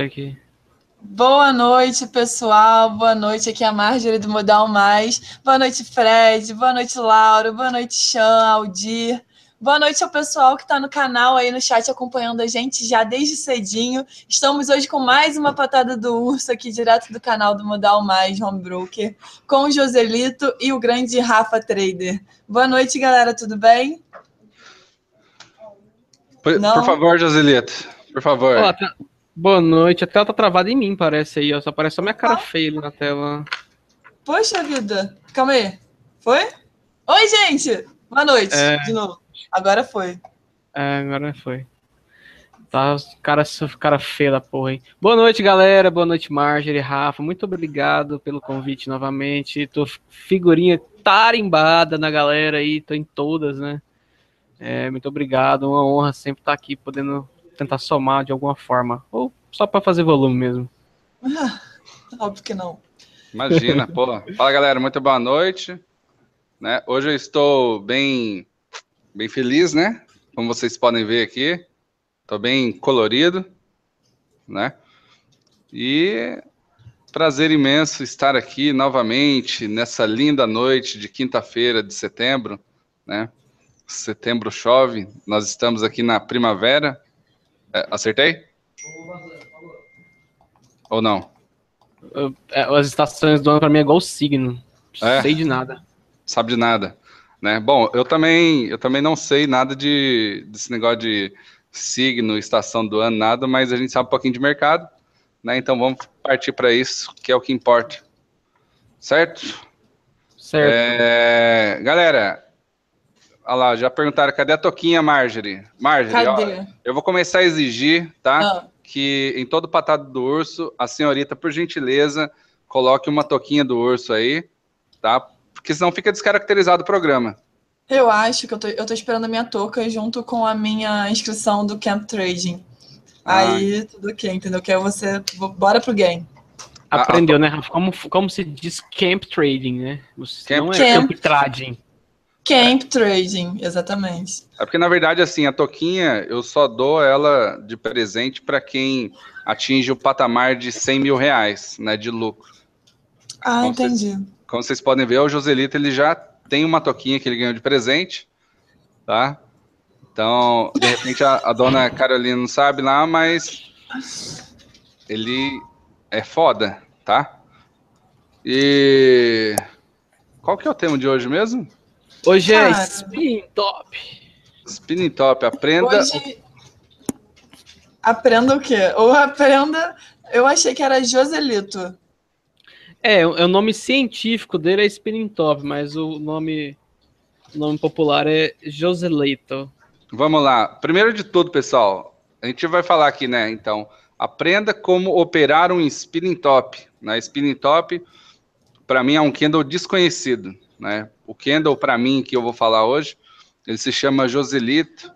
aqui. Boa noite, pessoal. Boa noite. Aqui é a Marjorie do Modal Mais. Boa noite, Fred. Boa noite, Lauro. Boa noite, Chan, Aldir. Boa noite ao pessoal que está no canal aí no chat acompanhando a gente já desde cedinho. Estamos hoje com mais uma patada do urso aqui direto do canal do Modal Mais Home Broker com o Joselito e o grande Rafa Trader. Boa noite, galera. Tudo bem? Por favor, Joselito. Por favor. Olá, boa noite. A tela tá travada em mim, parece aí, ó. Só aparece só minha cara feia ali na tela. Poxa vida. Calma aí. Foi? Oi, gente. Boa noite. De novo. Agora foi. Agora foi. Tá, cara feia da porra, hein? Boa noite, galera. Boa noite, Marjorie, Rafa. Muito obrigado pelo convite novamente. Tô figurinha tarimbada na galera aí. Tô em todas, né? Muito obrigado. Uma honra sempre estar aqui, podendo tentar somar de alguma forma. Ou só para fazer volume mesmo. Óbvio que não. Imagina, pô. Fala, galera. Muito boa noite. Né? Hoje eu estou bem feliz, né? Como vocês podem ver aqui. Estou bem colorido, né? E prazer imenso estar aqui novamente nessa linda noite de quinta-feira de setembro, né? Setembro chove. Nós estamos aqui na primavera. Acertei? Ou não? As estações do ano para mim é igual o signo. Sei de nada. Sabe de nada, né? Bom, eu também não sei nada desse negócio de signo, estação do ano, nada, mas a gente sabe um pouquinho de mercado, né? Então vamos partir para isso, que é o que importa. Certo? Certo. Galera, olha lá, já perguntaram, cadê a toquinha, Marjorie? Marjorie, ó, eu vou começar a exigir, tá? Que em todo patado do urso, a senhorita, por gentileza, coloque uma toquinha do urso aí, tá? Porque senão fica descaracterizado o programa. Eu acho que eu tô esperando a minha touca junto com a minha inscrição do Camp Trading. Aí, tudo ok, entendeu? Que aí você... Bora pro game. Aprendeu, né, Rafa? Como se diz Camp Trading, né? Não é Camp Trading. Camp Trading, exatamente. É porque, na verdade, assim, a toquinha, eu só dou ela de presente para quem atinge o patamar de 100 mil reais, né, de lucro. Entendi. Como vocês podem ver, o Joselito, ele já tem uma toquinha que ele ganhou de presente, tá? Então, de repente, a dona Carolina não sabe lá, mas ele é foda, tá? E qual que é o tema de hoje mesmo? Hoje é Spinning Top. Spinning Top, aprenda... Hoje... Aprenda o quê? Ou aprenda... Eu achei que era Joselito. O nome científico dele é Spinning Top, mas o nome popular é Joselito. Vamos lá. Primeiro de tudo, pessoal, a gente vai falar aqui, né? Então, aprenda como operar um Spinning Top. Né? Spinning Top, para mim, é um candle desconhecido. Né? O candle, para mim, que eu vou falar hoje, ele se chama Joselito.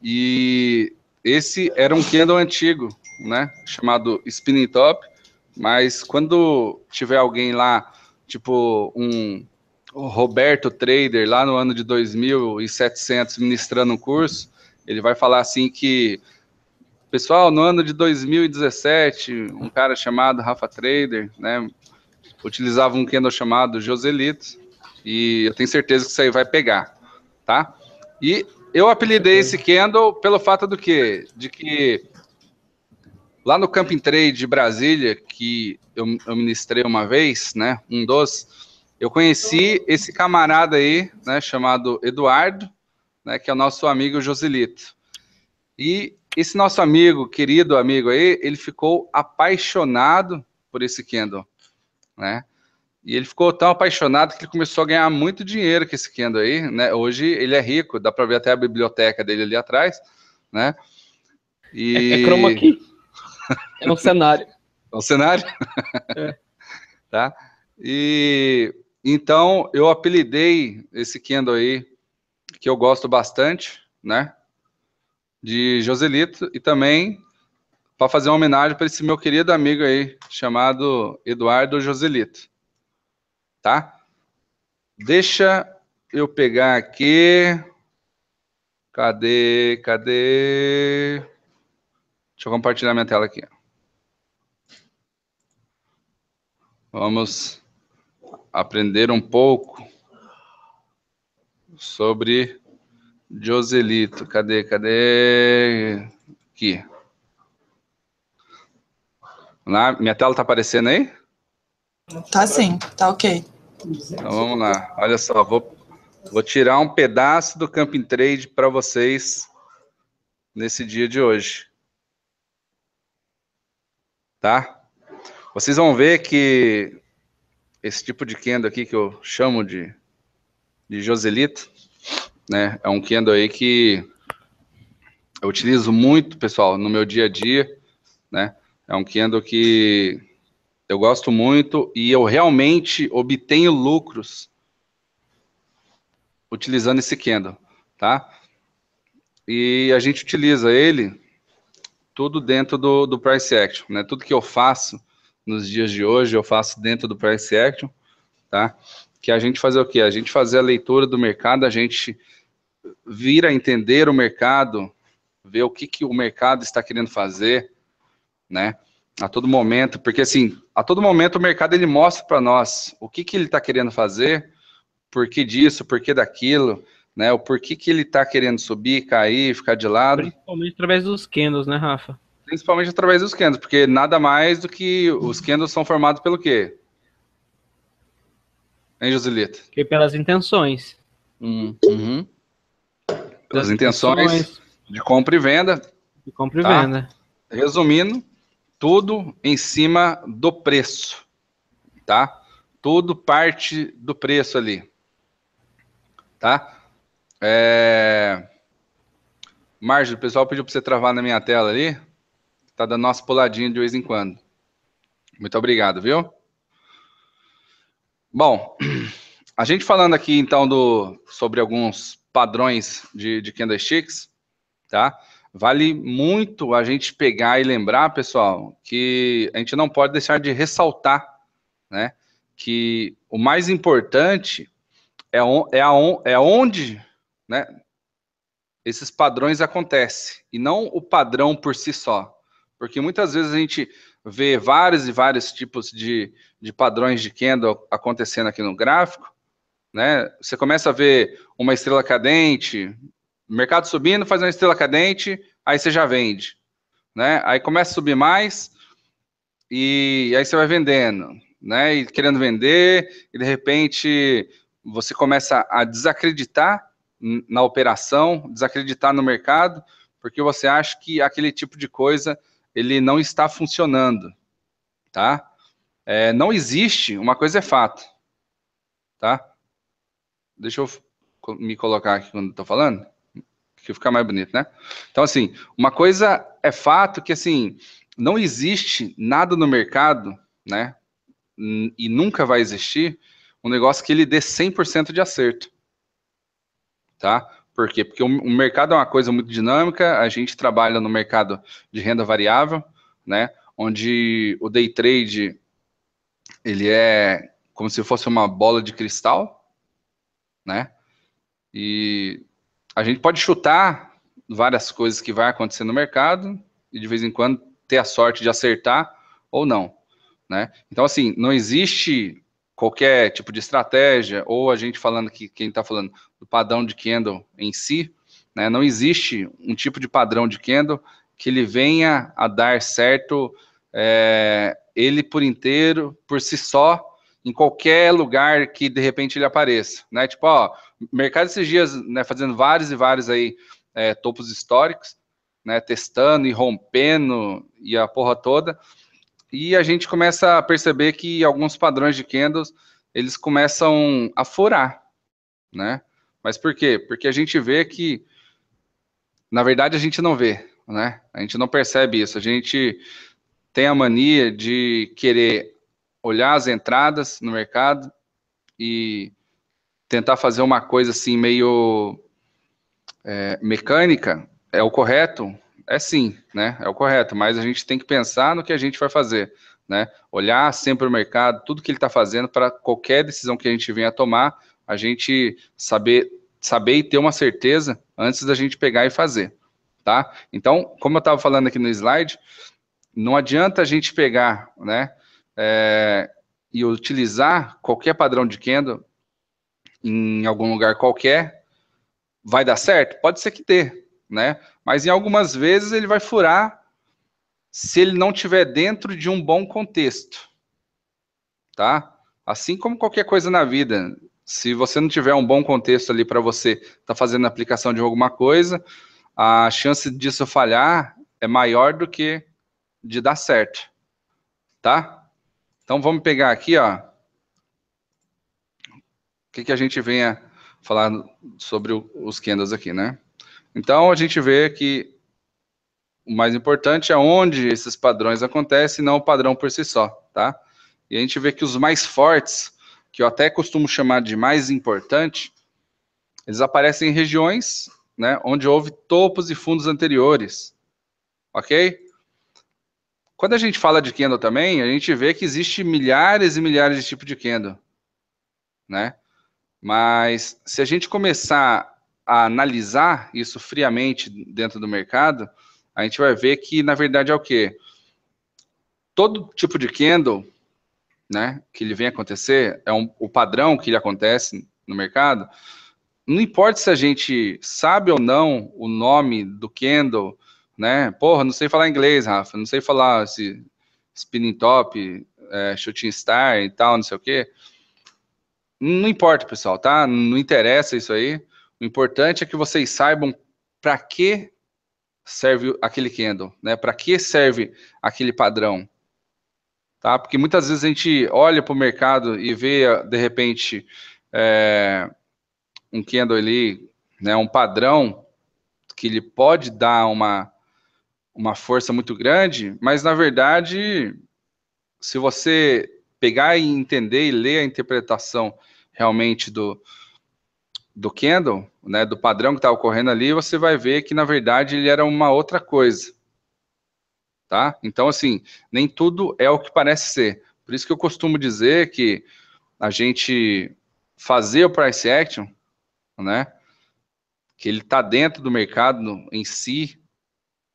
E esse era um candle antigo, né? Chamado Spinning Top. Mas quando tiver alguém lá, tipo o Roberto Trader, lá no ano de 2700, ministrando um curso, ele vai falar assim que, pessoal, no ano de 2017, um cara chamado Rafa Trader, né, utilizava um candle chamado Joselito, e eu tenho certeza que isso aí vai pegar, tá? E eu apelidei esse candle pelo fato do quê? De que lá no Camping Trade de Brasília, que eu ministrei uma vez, né, eu conheci esse camarada aí, né, chamado Eduardo, né, que é o nosso amigo Joselito. E esse nosso amigo, querido amigo aí, ele ficou apaixonado por esse candle, né? E ele ficou tão apaixonado que ele começou a ganhar muito dinheiro com esse candle aí, né? Hoje ele é rico, dá para ver até a biblioteca dele ali atrás, né? E... É chroma key. É um cenário. É um cenário? Tá? E então eu apelidei esse candle aí, que eu gosto bastante, né? De Joselito, e também para fazer uma homenagem para esse meu querido amigo aí, chamado Eduardo Joselito. Tá? Deixa eu pegar aqui. Cadê? Deixa eu compartilhar minha tela aqui. Vamos aprender um pouco sobre Joselito. Cadê? Aqui. Lá, minha tela tá aparecendo aí? Tá sim, tá ok. Então vamos lá. Olha só, vou tirar um pedaço do Camping Trade para vocês nesse dia de hoje. Tá? Vocês vão ver que esse tipo de candle aqui que eu chamo de Joselito, né? É um candle aí que eu utilizo muito, pessoal, no meu dia a dia, né? É um candle que eu gosto muito e eu realmente obtenho lucros utilizando esse candle, tá? E a gente utiliza ele tudo dentro do Price Action, né? Tudo que eu faço nos dias de hoje, eu faço dentro do Price Action, tá? Que a gente fazer o quê? A gente fazer a leitura do mercado, a gente vir a entender o mercado, ver o que o mercado está querendo fazer, né? A todo momento, porque assim, a todo momento o mercado ele mostra para nós o que ele está querendo fazer, por que disso, por que daquilo, né? O porquê que ele está querendo subir, cair, ficar de lado. Principalmente através dos candles, né, Rafa? Principalmente através dos candles, porque nada mais do que os candles são formados pelo quê? Hein, Joselito? Que pelas intenções. Uhum. Pelas intenções de compra e venda. De compra e venda. Resumindo, tudo em cima do preço, tá? Tudo parte do preço ali, tá? Marge, o pessoal pediu para você travar na minha tela ali, tá dando nossa puladinha de vez em quando. Muito obrigado, viu? Bom, a gente falando aqui então sobre alguns padrões de candlesticks, tá? Vale muito a gente pegar e lembrar, pessoal, que a gente não pode deixar de ressaltar, né? Que o mais importante é onde, né, esses padrões acontecem, e não o padrão por si só. Porque muitas vezes a gente vê vários e vários tipos de padrões de candle acontecendo aqui no gráfico, né? Você começa a ver uma estrela cadente, mercado subindo, faz uma estrela cadente, aí você já vende, né? Aí começa a subir mais e aí você vai vendendo, né? E querendo vender e de repente você começa a desacreditar na operação, desacreditar no mercado, porque você acha que aquele tipo de coisa ele não está funcionando, tá? Não existe, uma coisa é fato, tá? Deixa eu me colocar aqui quando estou falando, que fica mais bonito, né? Então, assim, uma coisa é fato que, assim, não existe nada no mercado, né? E nunca vai existir um negócio que ele dê 100% de acerto, tá? Por quê? Porque o mercado é uma coisa muito dinâmica, a gente trabalha no mercado de renda variável, né? Onde o day trade, ele é como se fosse uma bola de cristal, né? E a gente pode chutar várias coisas que vai acontecer no mercado e de vez em quando ter a sorte de acertar ou não, né? Então, assim, não existe qualquer tipo de estratégia, ou a gente falando que quem está falando do padrão de candle em si, né? Não existe um tipo de padrão de candle que ele venha a dar certo ele por inteiro, por si só, em qualquer lugar que de repente ele apareça, né? Tipo, ó, mercado esses dias, né, fazendo vários e vários aí topos históricos, né, testando e rompendo e a porra toda, e a gente começa a perceber que alguns padrões de candles, eles começam a furar, né? Mas por quê? Porque a gente vê que, na verdade, a gente não vê, né? A gente não percebe isso, a gente tem a mania de querer olhar as entradas no mercado e tentar fazer uma coisa assim meio mecânica. É o correto? É sim, né? É o correto, mas a gente tem que pensar no que a gente vai fazer, né? Olhar sempre o mercado, tudo que ele está fazendo para qualquer decisão que a gente venha a tomar, a gente saber e ter uma certeza antes da gente pegar e fazer, tá? Então, como eu estava falando aqui no slide, não adianta a gente pegar, né? e utilizar qualquer padrão de candle em algum lugar qualquer, vai dar certo? Pode ser que dê, né? Mas em algumas vezes ele vai furar se ele não estiver dentro de um bom contexto, tá? Assim como qualquer coisa na vida, se você não tiver um bom contexto ali para você estar fazendo a aplicação de alguma coisa, a chance disso falhar é maior do que de dar certo, tá? Então vamos pegar aqui, ó, o que a gente vem a falar sobre os candles aqui, né? Então a gente vê que o mais importante é onde esses padrões acontecem, não o padrão por si só, tá? E a gente vê que os mais fortes, que eu até costumo chamar de mais importante, eles aparecem em regiões, né, onde houve topos e fundos anteriores, ok? Quando a gente fala de candle também, a gente vê que existe milhares e milhares de tipos de candle, né? Mas se a gente começar a analisar isso friamente dentro do mercado, a gente vai ver que, na verdade, é o quê? Todo tipo de candle, né, que ele vem acontecer, o padrão que ele acontece no mercado, não importa se a gente sabe ou não o nome do candle, né? Porra, não sei falar inglês, Rafa, não sei falar esse spinning top, shooting star e tal, não sei o quê. Não importa, pessoal, tá? Não interessa isso aí. O importante é que vocês saibam para que serve aquele candle, né? Para que serve aquele padrão, tá? Porque muitas vezes a gente olha para o mercado e vê, de repente, um candle ali, né? Um padrão que ele pode dar uma força muito grande, mas na verdade, se você pegar e entender e ler a interpretação realmente do candle, né, do padrão que está ocorrendo ali, você vai ver que na verdade ele era uma outra coisa, tá? Então assim, nem tudo é o que parece ser. Por isso que eu costumo dizer que a gente fazer o price action, né, que ele está dentro do mercado em si,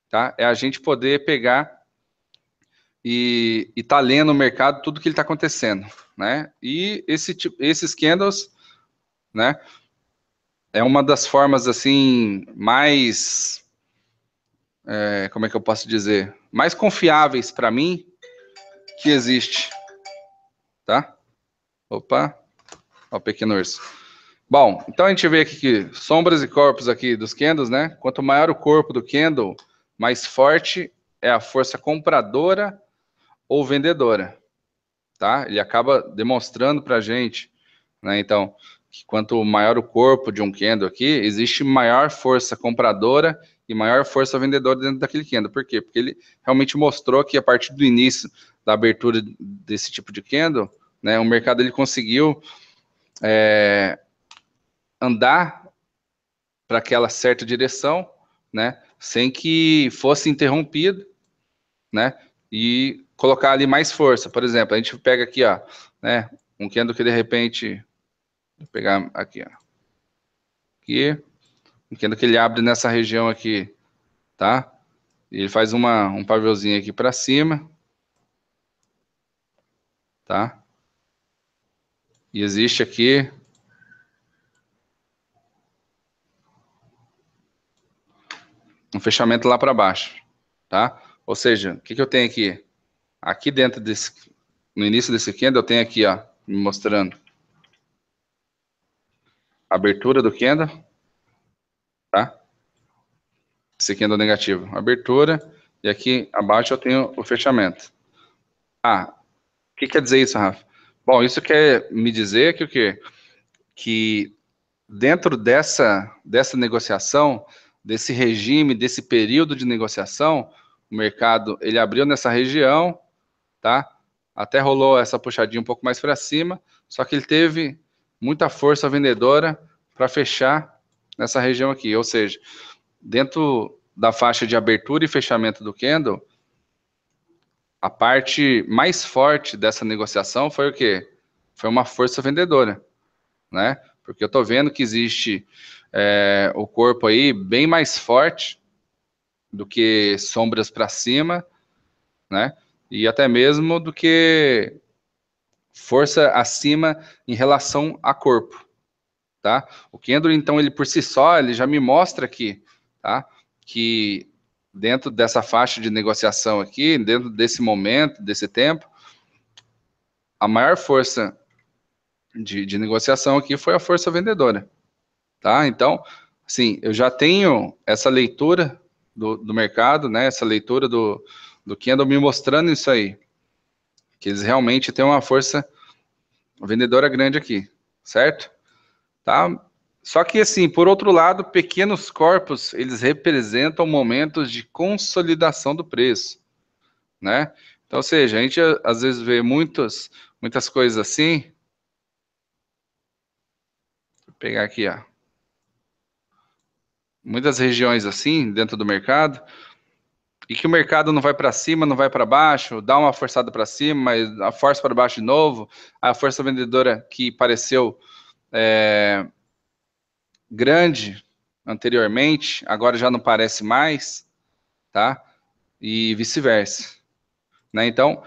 tá? É a gente poder pegar e tá lendo o mercado tudo que ele está acontecendo, né? E esses candles, né, é uma das formas assim mais, como é que eu posso dizer, mais confiáveis para mim que existe, tá? Opa, ó, o pequeno urso. Bom, então a gente vê aqui que sombras e corpos aqui dos candles, né? Quanto maior o corpo do candle, mais forte é a força compradora ou vendedora, tá? Ele acaba demonstrando para a gente, né? Então, que quanto maior o corpo de um candle aqui, existe maior força compradora e maior força vendedora dentro daquele candle. Por quê? Porque ele realmente mostrou que a partir do início da abertura desse tipo de candle, né, o mercado ele conseguiu andar para aquela certa direção, né, sem que fosse interrompido, né, e colocar ali mais força. Por exemplo, a gente pega aqui, ó, né, um candle que de repente, vou pegar aqui, ó, aqui, um candle que ele abre nessa região aqui, tá? E ele faz um paviozinho aqui para cima, tá? E existe aqui um fechamento lá para baixo, tá? Ou seja, o que eu tenho aqui? Aqui dentro desse, no início desse candle, eu tenho aqui, ó, me mostrando a abertura do candle, tá? Esse candle negativo, abertura, e aqui abaixo eu tenho o fechamento. Ah, o que quer dizer isso, Rafa? Bom, isso quer me dizer que o quê? Que dentro dessa negociação, desse regime, desse período de negociação, o mercado ele abriu nessa região, tá? Até rolou essa puxadinha um pouco mais para cima, só que ele teve muita força vendedora para fechar nessa região aqui, ou seja, dentro da faixa de abertura e fechamento do candle, a parte mais forte dessa negociação foi o quê? Foi uma força vendedora, né? Porque eu estou vendo que existe o corpo aí bem mais forte do que sombras para cima, né? E até mesmo do que força acima em relação a corpo, tá? O candle, então, ele por si só, ele já me mostra aqui, tá? Que dentro dessa faixa de negociação aqui, dentro desse momento, desse tempo, a maior força de negociação aqui foi a força vendedora, tá? Então, assim, eu já tenho essa leitura do mercado, né? Essa leitura do candle me mostrando isso aí, que eles realmente têm uma força vendedora grande aqui, certo? Tá? Só que, assim, por outro lado, pequenos corpos, eles representam momentos de consolidação do preço, né? Então, ou seja, a gente às vezes vê muitas coisas assim. Vou pegar aqui, ó. Muitas regiões assim, dentro do mercado, e que o mercado não vai para cima, não vai para baixo, dá uma forçada para cima, mas a força para baixo de novo, a força vendedora que pareceu grande anteriormente, agora já não parece mais, tá? E vice-versa, né? Então,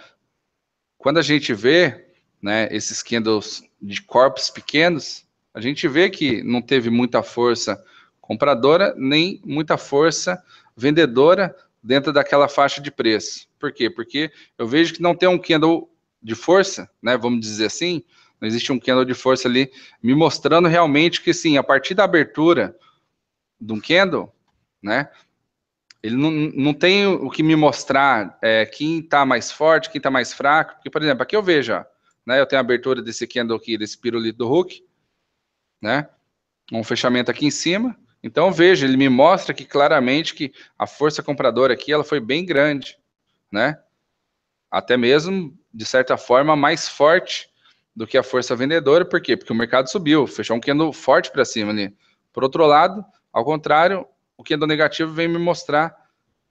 quando a gente vê, né, esses candles de corpos pequenos, a gente vê que não teve muita força compradora, nem muita força vendedora dentro daquela faixa de preço. Por quê? Porque eu vejo que não tem um candle de força, né, vamos dizer assim, não existe um candle de força ali me mostrando realmente que, sim, a partir da abertura de um candle, né, ele não tem o que me mostrar quem está mais forte, quem está mais fraco. Porque, por exemplo, aqui eu vejo, ó, né, eu tenho a abertura desse candle aqui, desse pirulito do Hulk, né, um fechamento aqui em cima. Então eu vejo, ele me mostra que claramente que a força compradora aqui ela foi bem grande, né? Até mesmo, de certa forma, mais forte do que a força vendedora. Por quê? Porque o mercado subiu, fechou um candle forte para cima ali. Por outro lado, ao contrário, o candle negativo vem me mostrar,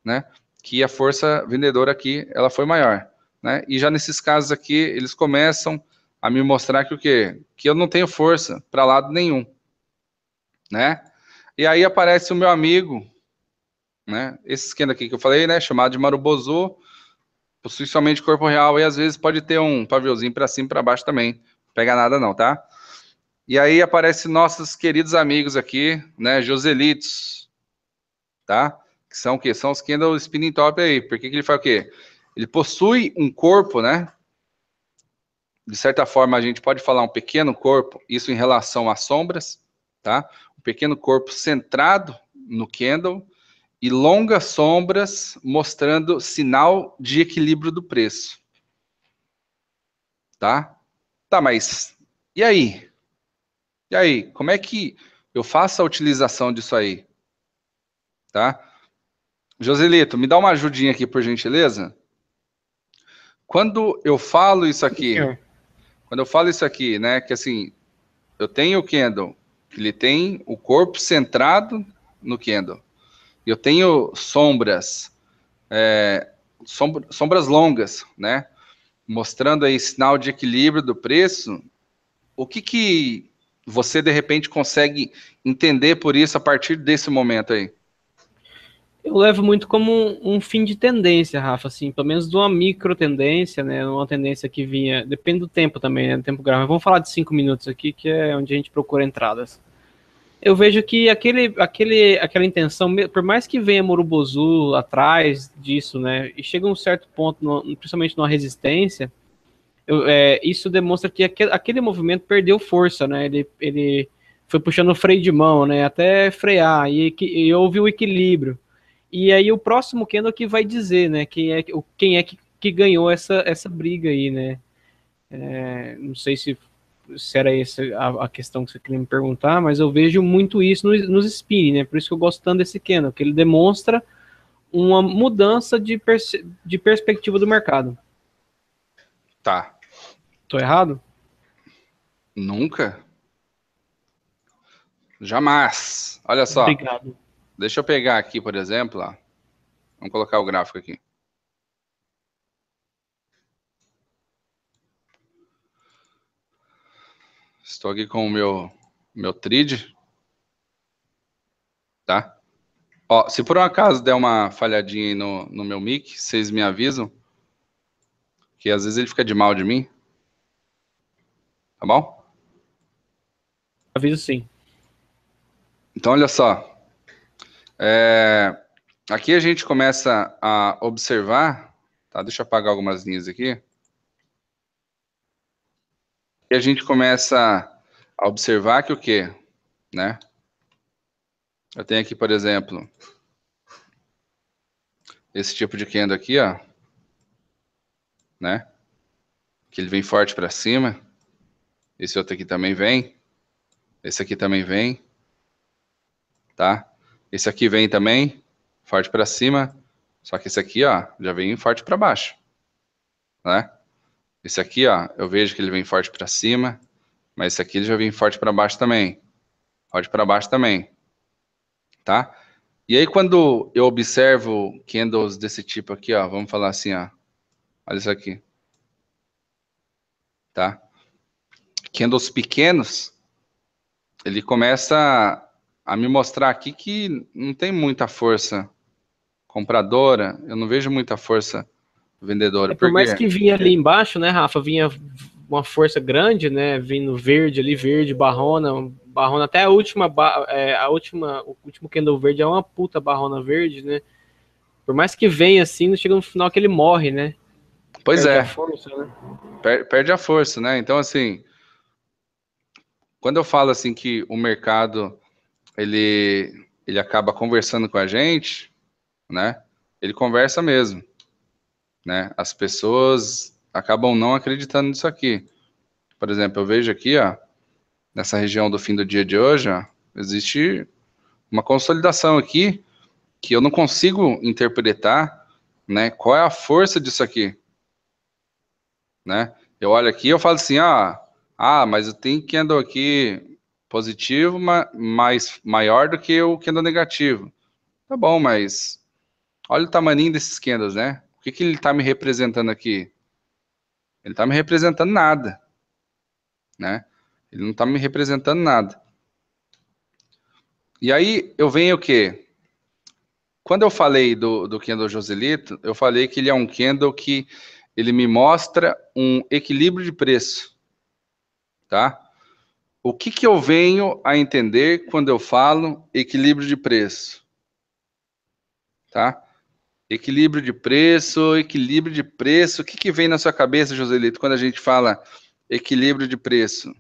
né, que a força vendedora aqui ela foi maior, né? E já nesses casos aqui, eles começam a me mostrar que o quê? Que eu não tenho força para lado nenhum, né? E aí aparece o meu amigo, né? Esse esquema aqui que eu falei, né? Chamado de Marubozu, possui somente corpo real e às vezes pode ter um paviozinho para cima e para baixo também. Não pega nada não, tá? E aí aparece nossos queridos amigos aqui, né? Joselitos, tá? Que são o quê? São os candle spinning top aí. Por que ele faz o quê? Ele possui um corpo, né? De certa forma, a gente pode falar um pequeno corpo, isso em relação às sombras, tá? Um pequeno corpo centrado no candle e longas sombras mostrando sinal de equilíbrio do preço, tá? Tá, mas e aí? E aí, como é que eu faço a utilização disso aí, tá? Joselito, me dá uma ajudinha aqui, por gentileza? Quando eu falo isso aqui, né, que assim, eu tenho o candle, que ele tem o corpo centrado no candle. Eu tenho sombras, sombras longas, né, mostrando aí sinal de equilíbrio do preço. O que você, de repente, consegue entender por isso a partir desse momento aí? Eu levo muito como um fim de tendência, Rafa, assim, pelo menos de uma micro tendência, né, uma tendência que vinha, depende do tempo também, né, do tempo gráfico. Vamos falar de 5 minutos aqui, que é onde a gente procura entradas. Eu vejo que aquela intenção, por mais que venha Morubozu atrás disso, né, e chega um certo ponto, principalmente numa resistência, isso demonstra que aquele movimento perdeu força, né, ele foi puxando o freio de mão, né, até frear, e houve o equilíbrio. E aí o próximo candle que vai dizer, né, quem é que ganhou essa briga aí, né. Não sei se era essa a questão que você queria me perguntar, mas eu vejo muito isso nos spin, né, por isso que eu gosto tanto desse candle, que ele demonstra uma mudança de perspectiva do mercado. Tá. Tô errado? Nunca. Jamais. Olha só. Obrigado. Deixa eu pegar aqui, por exemplo, ó. Vamos colocar o gráfico aqui. Estou aqui com o meu trid, tá? Ó, se por um acaso der uma falhadinha aí no meu mic, vocês me avisam, que às vezes ele fica de mal de mim. Tá bom? Aviso sim. Então, olha só. Aqui a gente começa a observar, tá? Deixa eu apagar algumas linhas aqui. E a gente começa a observar que o quê? Né? Eu tenho aqui, por exemplo, esse tipo de candle aqui, ó. Né? Que ele vem forte para cima. Esse outro aqui também vem. Esse aqui também vem. Tá? Esse aqui vem também, forte para cima. Só que esse aqui, ó, já vem forte para baixo. Né? Esse aqui, ó, eu vejo que ele vem forte para cima. Mas esse aqui ele já vem forte para baixo também. Forte para baixo também. Tá? E aí quando eu observo candles desse tipo aqui, ó, vamos falar assim, ó. Olha isso aqui. Tá? Candles pequenos, ele começa a me mostrar aqui que não tem muita força compradora, eu não vejo muita força vendedora. Por Por mais quê? que vinha ali embaixo, né, Rafa, vinha uma força grande, né, vindo verde ali, verde, barrona até a última, o último candle verde é uma puta barrona verde, né, por mais que venha assim, não chega no final que ele morre, né, Pois perde a é, força, né. perde a força, né? Então, assim, quando eu falo assim que o mercado, ele acaba conversando com a gente, né? Ele conversa mesmo, né? As pessoas acabam não acreditando nisso aqui. Por exemplo, eu vejo aqui, ó, nessa região do fim do dia de hoje, ó, existe uma consolidação aqui que eu não consigo interpretar, né? Qual é a força disso aqui, né? Eu olho aqui e eu falo assim, mas eu tenho candle aqui positivo, mas maior do que o candle negativo. Tá bom, mas olha o tamaninho desses candles, né? O que que ele está me representando aqui? Ele está me representando nada, né? Ele não está me representando nada. E aí eu venho o quê? Quando eu falei do candle Joselito, eu falei que ele é um candle que ele me mostra um equilíbrio de preço, tá? O que que eu venho a entender quando eu falo equilíbrio de preço, tá? Equilíbrio de preço, o que que vem na sua cabeça, Joselito, quando a gente fala equilíbrio de preço?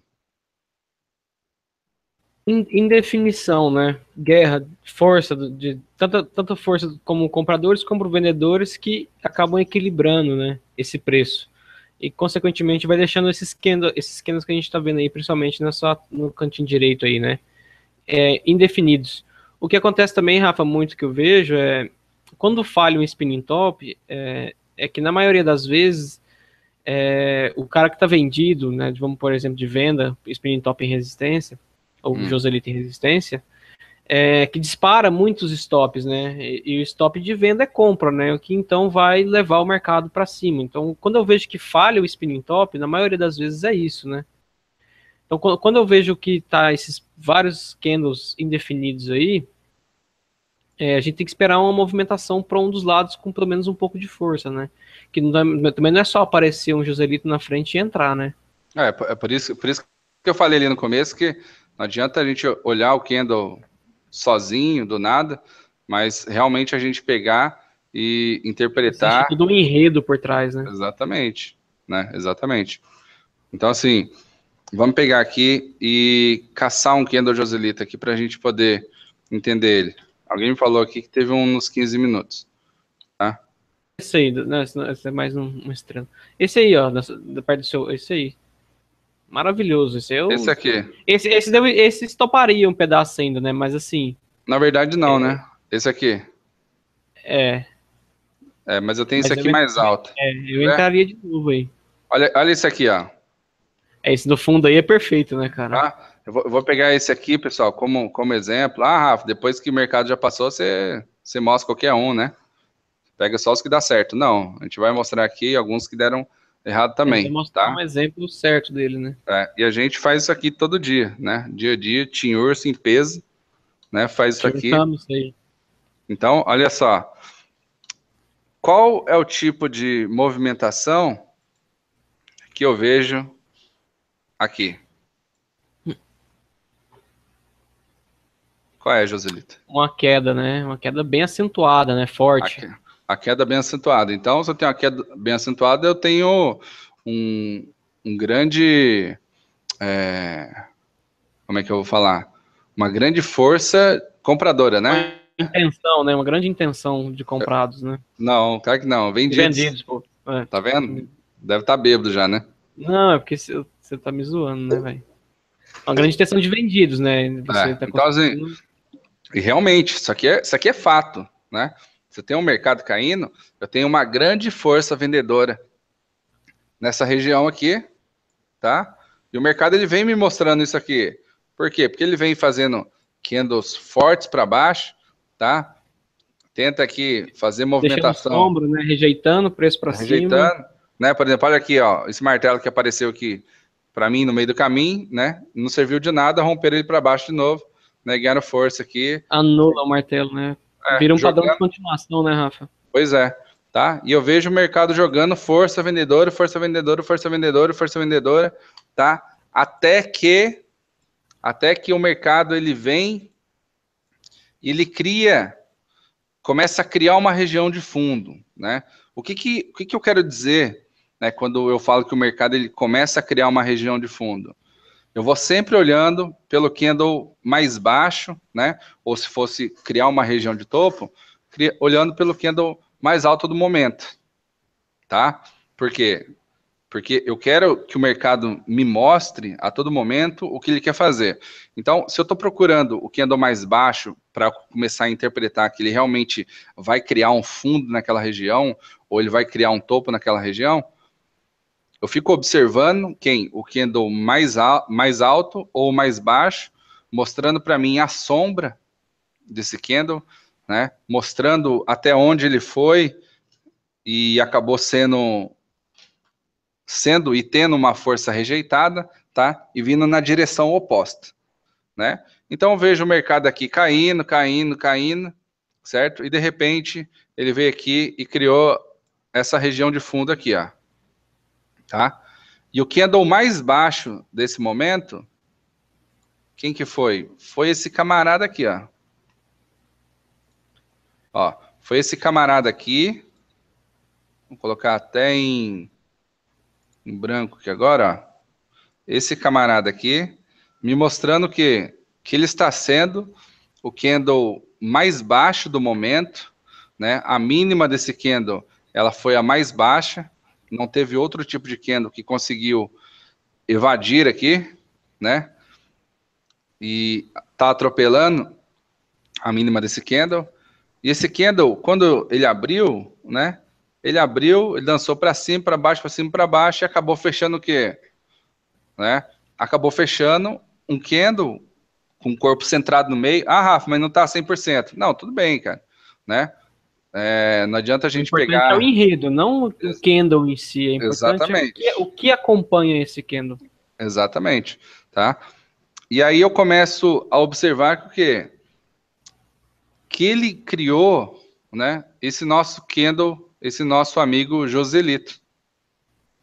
Indefinição, né? Guerra, força de tanta força como compradores como vendedores que acabam equilibrando, né? Esse preço e consequentemente vai deixando esses candles que a gente está vendo aí, principalmente no cantinho direito aí, né? Indefinidos. O que acontece também, Rafa, muito que eu vejo é quando falha um spinning top, é que na maioria das vezes o cara que está vendido, né? Vamos por exemplo de venda, spinning top em resistência ou Joselito em resistência, que dispara muitos stops, né? E o stop de venda é compra, né? O que então vai levar o mercado para cima. Então, quando eu vejo que falha o spinning top, na maioria das vezes é isso, né? Então, quando eu vejo que tá esses vários candles indefinidos aí, a gente tem que esperar uma movimentação para um dos lados com pelo menos um pouco de força, né? Que também não é só aparecer um Joselito na frente e entrar, né? É por isso que eu falei ali no começo que não adianta a gente olhar o candle sozinho, do nada, mas realmente a gente pegar e interpretar. Existe todo um enredo por trás, né? Exatamente, né? Exatamente. Então, assim, vamos pegar aqui e caçar um candle Joselito aqui para a gente poder entender ele. Alguém me falou aqui que teve uns 15 minutos, tá? Esse aí, né? Esse é mais um estrela. Esse aí, ó, da parte do seu. Esse aí. Maravilhoso. Esse aqui. Esse toparia um pedaço ainda, né? Mas assim. Na verdade, não, né? Esse aqui. É. Mas eu tenho esse Mas aqui mais alto. eu entraria de novo aí. Olha esse aqui, ó. Esse do fundo aí é perfeito, né, cara? Tá? Eu vou pegar esse aqui, pessoal, como exemplo. Rafa, depois que o mercado já passou, você mostra qualquer um, né? Pega só os que dá certo. Não, a gente vai mostrar aqui alguns que deram errado também, Vai mostrar tá? um exemplo certo dele, né? E a gente faz isso aqui todo dia, né? Dia a dia, Team Urso em peso, né? Faz isso aqui. Aí. Então, olha só. Qual é o tipo de movimentação que eu vejo Aqui. Qual é, Joselito? Uma queda, né? Uma queda bem acentuada, né? Forte. A queda bem acentuada. Então, se eu tenho uma queda bem acentuada, eu tenho um grande... como é que eu vou falar? Uma grande força compradora, né? Uma intenção, né? Uma grande intenção de comprados, né? Não, claro que não. Vendidos. Vendidos, pô. É. Tá vendo? Deve estar bêbado já, né? Não, é porque você tá me zoando, né, velho? Uma grande intenção de vendidos, né? Você tá Então, assim, conseguindo... e realmente, isso aqui é fato, né? Você tem um mercado caindo, eu tenho uma grande força vendedora nessa região aqui, tá? E o mercado ele vem me mostrando isso aqui. Por quê? Porque ele vem fazendo candles fortes para baixo, tá? Tenta aqui fazer movimentação. Deixando sombra, né? Rejeitando o preço para cima. Rejeitando, né? Por exemplo, olha aqui, ó, esse martelo que apareceu aqui para mim no meio do caminho, né? Não serviu de nada, romperam ele para baixo de novo, né? Ganharam força aqui. Anula o martelo, né? Vira um padrão de continuação, né, Rafa? Pois é, tá? E eu vejo o mercado jogando força vendedora, força vendedora, força vendedora, força vendedora, tá? Até que o mercado ele vem, ele começa a criar uma região de fundo, né? O que eu quero dizer, né, quando eu falo que o mercado ele começa a criar uma região de fundo? Eu vou sempre olhando pelo candle mais baixo, né? Ou se fosse criar uma região de topo, olhando pelo candle mais alto do momento, tá? Por quê? Porque eu quero que o mercado me mostre a todo momento o que ele quer fazer. Então, se eu estou procurando o candle mais baixo para começar a interpretar que ele realmente vai criar um fundo naquela região, ou ele vai criar um topo naquela região, eu fico observando o candle mais alto ou mais baixo, mostrando para mim a sombra desse candle, né? Mostrando até onde ele foi e acabou sendo e tendo uma força rejeitada, tá? E vindo na direção oposta, né? Então eu vejo o mercado aqui caindo, certo? E de repente ele veio aqui e criou essa região de fundo aqui, ó. Tá? E o candle mais baixo desse momento, quem que foi? Foi esse camarada aqui, ó. Ó, foi esse camarada aqui. Vou colocar até em branco aqui agora, ó. Esse camarada aqui, me mostrando que ele está sendo o candle mais baixo do momento, né? A mínima desse candle, ela foi a mais baixa, não teve outro tipo de candle que conseguiu evadir aqui, né? E tá atropelando a mínima desse candle. E esse candle, quando ele abriu, né? Ele dançou para cima, para baixo, para cima, para baixo e acabou fechando o quê? Né? Acabou fechando um candle com o corpo centrado no meio. Ah, Rafa, mas não tá 100%. Não, tudo bem, cara, né? Não adianta a gente pegar... É o enredo, não o candle em si. É importante. Exatamente. O que acompanha esse candle. Exatamente, tá? E aí eu começo a observar que o quê? Que ele criou, né, esse nosso candle, esse nosso amigo Joselito,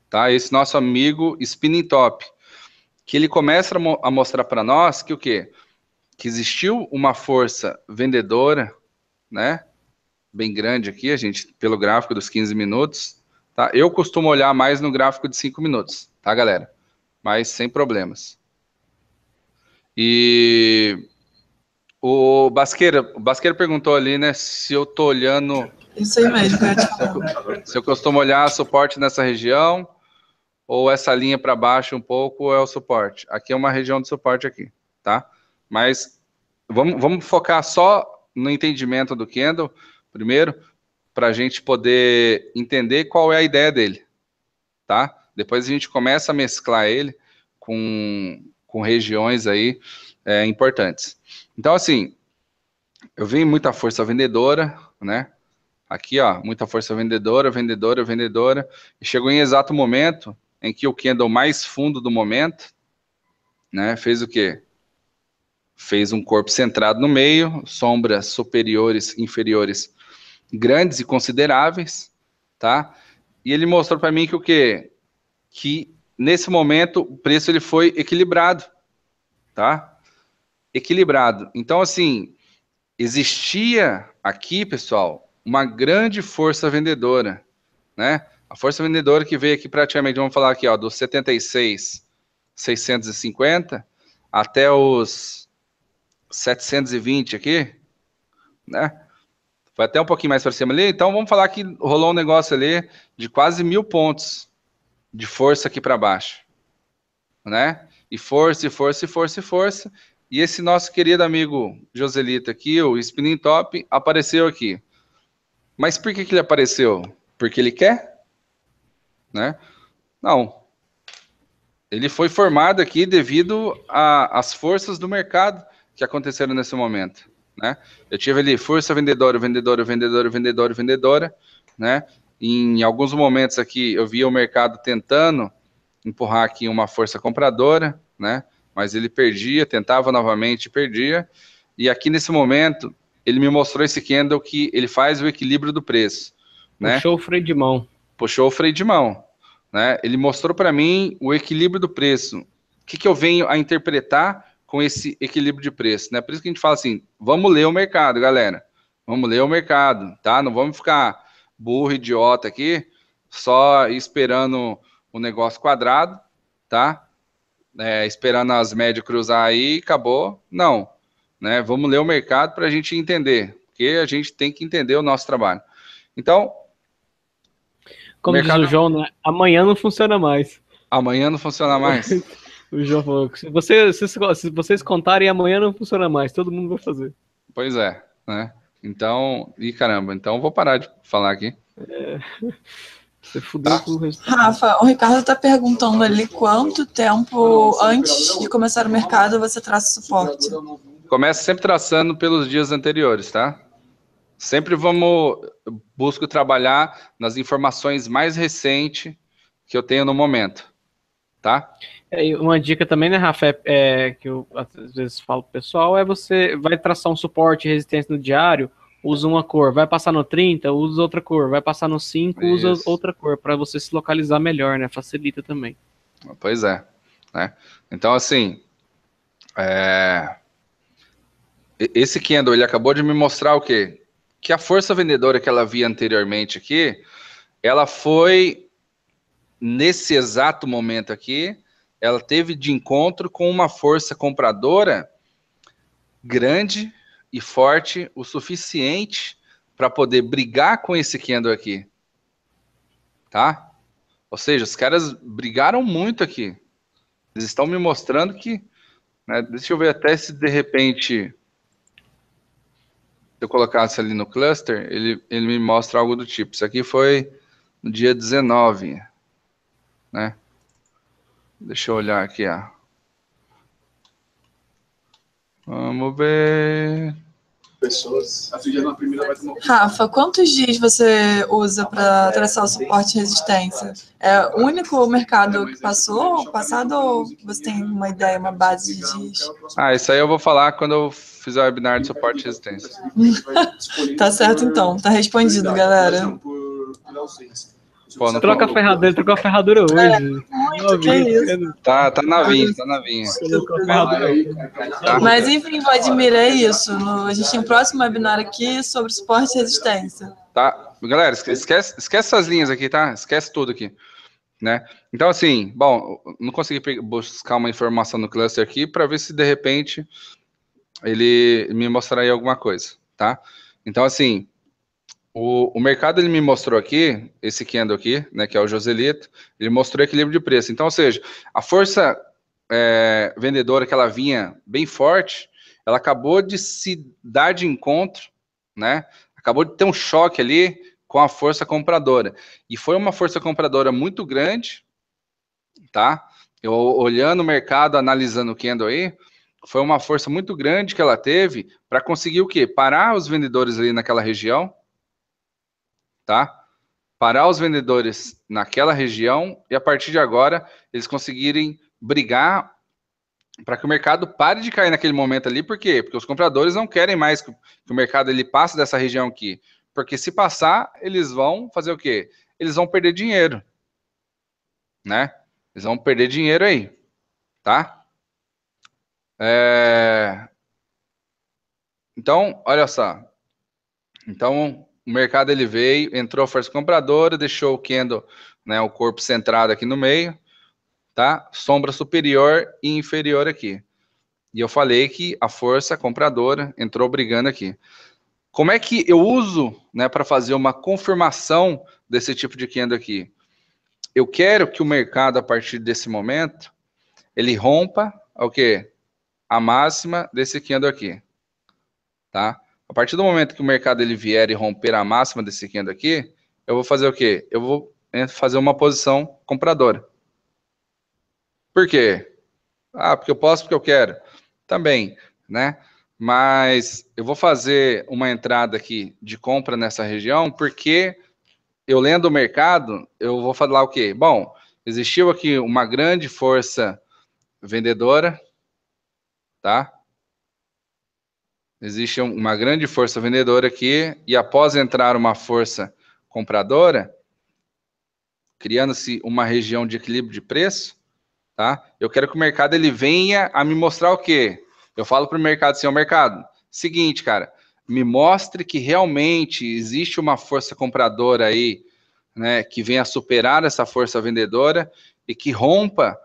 tá? Esse nosso amigo Spinning Top, que ele começa a mostrar para nós que o quê? Que existiu uma força vendedora, né? Bem grande aqui, a gente, pelo gráfico dos 15 minutos, tá? Eu costumo olhar mais no gráfico de 5 minutos, tá, galera? Mas sem problemas. E o Basqueira perguntou ali, né, se eu tô olhando... Isso aí mesmo, se eu costumo olhar suporte nessa região, ou essa linha para baixo um pouco é o suporte. Aqui é uma região de suporte aqui, tá? Mas vamos focar só no entendimento do candle, primeiro, para a gente poder entender qual é a ideia dele, tá? Depois a gente começa a mesclar ele com regiões aí importantes. Então, assim, eu vi muita força vendedora, né? Aqui, ó, muita força vendedora, e chegou em exato momento em que o candle mais fundo do momento, né, fez o quê? Fez um corpo centrado no meio, sombras superiores, inferiores, grandes e consideráveis, tá? E ele mostrou para mim que o quê? Que nesse momento, o preço ele foi equilibrado, tá? Equilibrado. Então, assim, existia aqui, pessoal, uma grande força vendedora, né? A força vendedora que veio aqui praticamente, vamos falar aqui, ó, dos 76,650 até os 720 aqui, né? Foi até um pouquinho mais para cima ali. Então, vamos falar que rolou um negócio ali de quase 1.000 pontos de força aqui para baixo, né? E força, e força, e força, e força. E esse nosso querido amigo Joselito aqui, o Spinning Top, apareceu aqui. Mas por que ele apareceu? Porque ele quer? Né? Não. Ele foi formado aqui devido às forças do mercado que aconteceram nesse momento, né? Eu tive ali força vendedora, vendedora, vendedora, vendedora, vendedora, né? Em alguns momentos aqui eu via o mercado tentando empurrar aqui uma força compradora, né? Mas ele perdia, tentava novamente, perdia. E aqui nesse momento ele me mostrou esse candle que ele faz o equilíbrio do preço, né? Puxou o freio de mão. Puxou o freio de mão, né? Ele mostrou para mim o equilíbrio do preço. O que eu venho a interpretar com esse equilíbrio de preço, né? Por isso que a gente fala assim, vamos ler o mercado, galera. Vamos ler o mercado, tá? Não vamos ficar burro, idiota aqui, só esperando o negócio quadrado, tá? Esperando as médias cruzar aí, acabou. Não, né? Vamos ler o mercado para a gente entender, porque a gente tem que entender o nosso trabalho. Então, como diz o João, né? Amanhã não funciona mais. Amanhã não funciona mais. O João falou que se vocês contarem, amanhã não funciona mais. Todo mundo vai fazer. Pois é, né? Então, caramba, então vou parar de falar aqui. Você fudeu com o resto. Rafa, o Ricardo está perguntando ali quanto tempo antes de começar o mercado você traça o suporte. Começa sempre traçando pelos dias anteriores, tá? Sempre busco trabalhar nas informações mais recentes que eu tenho no momento, tá? Uma dica também, né, Rafa, que eu às vezes falo pro pessoal, você vai traçar um suporte e resistência no diário, usa uma cor, vai passar no 30, usa outra cor, vai passar no 5, usa outra cor, para você se localizar melhor, né, facilita também. Pois é, né? Então, assim, esse candle, ele acabou de me mostrar o quê? Que a força vendedora que ela via anteriormente aqui, ela foi, nesse exato momento aqui, ela teve de encontro com uma força compradora grande e forte o suficiente para poder brigar com esse candle aqui, tá? Ou seja, os caras brigaram muito aqui. Eles estão me mostrando que, né, deixa eu ver até se de repente, se eu colocasse ali no cluster, ele me mostra algo do tipo. Isso aqui foi no dia 19, né? Deixa eu olhar aqui, ó. Vamos ver. Rafa, quantos dias você usa para traçar o suporte e resistência? É o único mercado que passado, ou você tem uma ideia, uma base de dias? Isso aí eu vou falar quando eu fizer o webinar de suporte e resistência. Tá certo, então. Tá respondido, galera. Pô, trocou a ferradura hoje. Que isso. Tá na vinha, tá na vinha. Tá. Mas enfim, Vladimir, é isso. A gente tem um próximo webinar aqui sobre suporte e resistência. Tá, galera, esquece essas linhas aqui, tá? Esquece tudo aqui, né? Então, assim, bom, não consegui buscar uma informação no cluster aqui para ver se de repente ele me mostraria alguma coisa, tá? Então, assim, o mercado ele me mostrou aqui, esse candle aqui, né, que é o Joselito, ele mostrou equilíbrio de preço. Então, ou seja, a força vendedora que ela vinha bem forte, ela acabou de se dar de encontro, né? Acabou de ter um choque ali com a força compradora. E foi uma força compradora muito grande, tá? Eu olhando o mercado, analisando o candle aí, foi uma força muito grande que ela teve para conseguir o quê? Parar os vendedores ali naquela região, tá? Parar os vendedores naquela região e a partir de agora eles conseguirem brigar para que o mercado pare de cair naquele momento ali. Por quê? Porque os compradores não querem mais que o mercado ele passe dessa região aqui. Porque se passar, eles vão fazer o quê? Eles vão perder dinheiro, né? Eles vão perder dinheiro aí, tá? Então, olha só. Então, o mercado ele veio, entrou a força compradora, deixou o candle, né, o corpo centrado aqui no meio, tá? Sombra superior e inferior aqui. E eu falei que a força compradora entrou brigando aqui. Como é que eu uso, né, para fazer uma confirmação desse tipo de candle aqui? Eu quero que o mercado, a partir desse momento, ele rompa o quê? A máxima desse candle aqui, tá? A partir do momento que o mercado ele vier e romper a máxima desse candle aqui, eu vou fazer o quê? Eu vou fazer uma posição compradora. Por quê? Ah, porque eu posso, porque eu quero. Também, né? Mas eu vou fazer uma entrada aqui de compra nessa região, porque eu lendo o mercado, eu vou falar o quê? Bom, existiu aqui uma grande força vendedora, tá? Existe uma grande força vendedora aqui, e após entrar uma força compradora, criando-se uma região de equilíbrio de preço, tá? Eu quero que o mercado ele venha a me mostrar o quê? Eu falo para o mercado assim, ó, mercado, seguinte, cara, me mostre que realmente existe uma força compradora aí, né, que venha a superar essa força vendedora e que rompa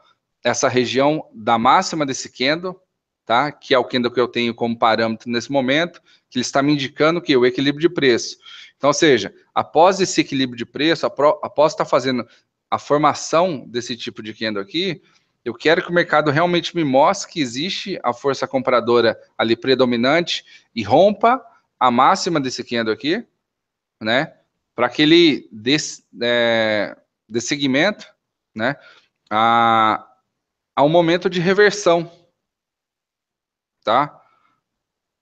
essa região da máxima desse candle, tá? Que é o candle que eu tenho como parâmetro nesse momento, que ele está me indicando que o equilíbrio de preço. Então, ou seja, após esse equilíbrio de preço, após estar fazendo a formação desse tipo de candle aqui, eu quero que o mercado realmente me mostre que existe a força compradora ali predominante e rompa a máxima desse candle aqui, né? Para que ele dê seguimento, né? A um momento de reversão, tá?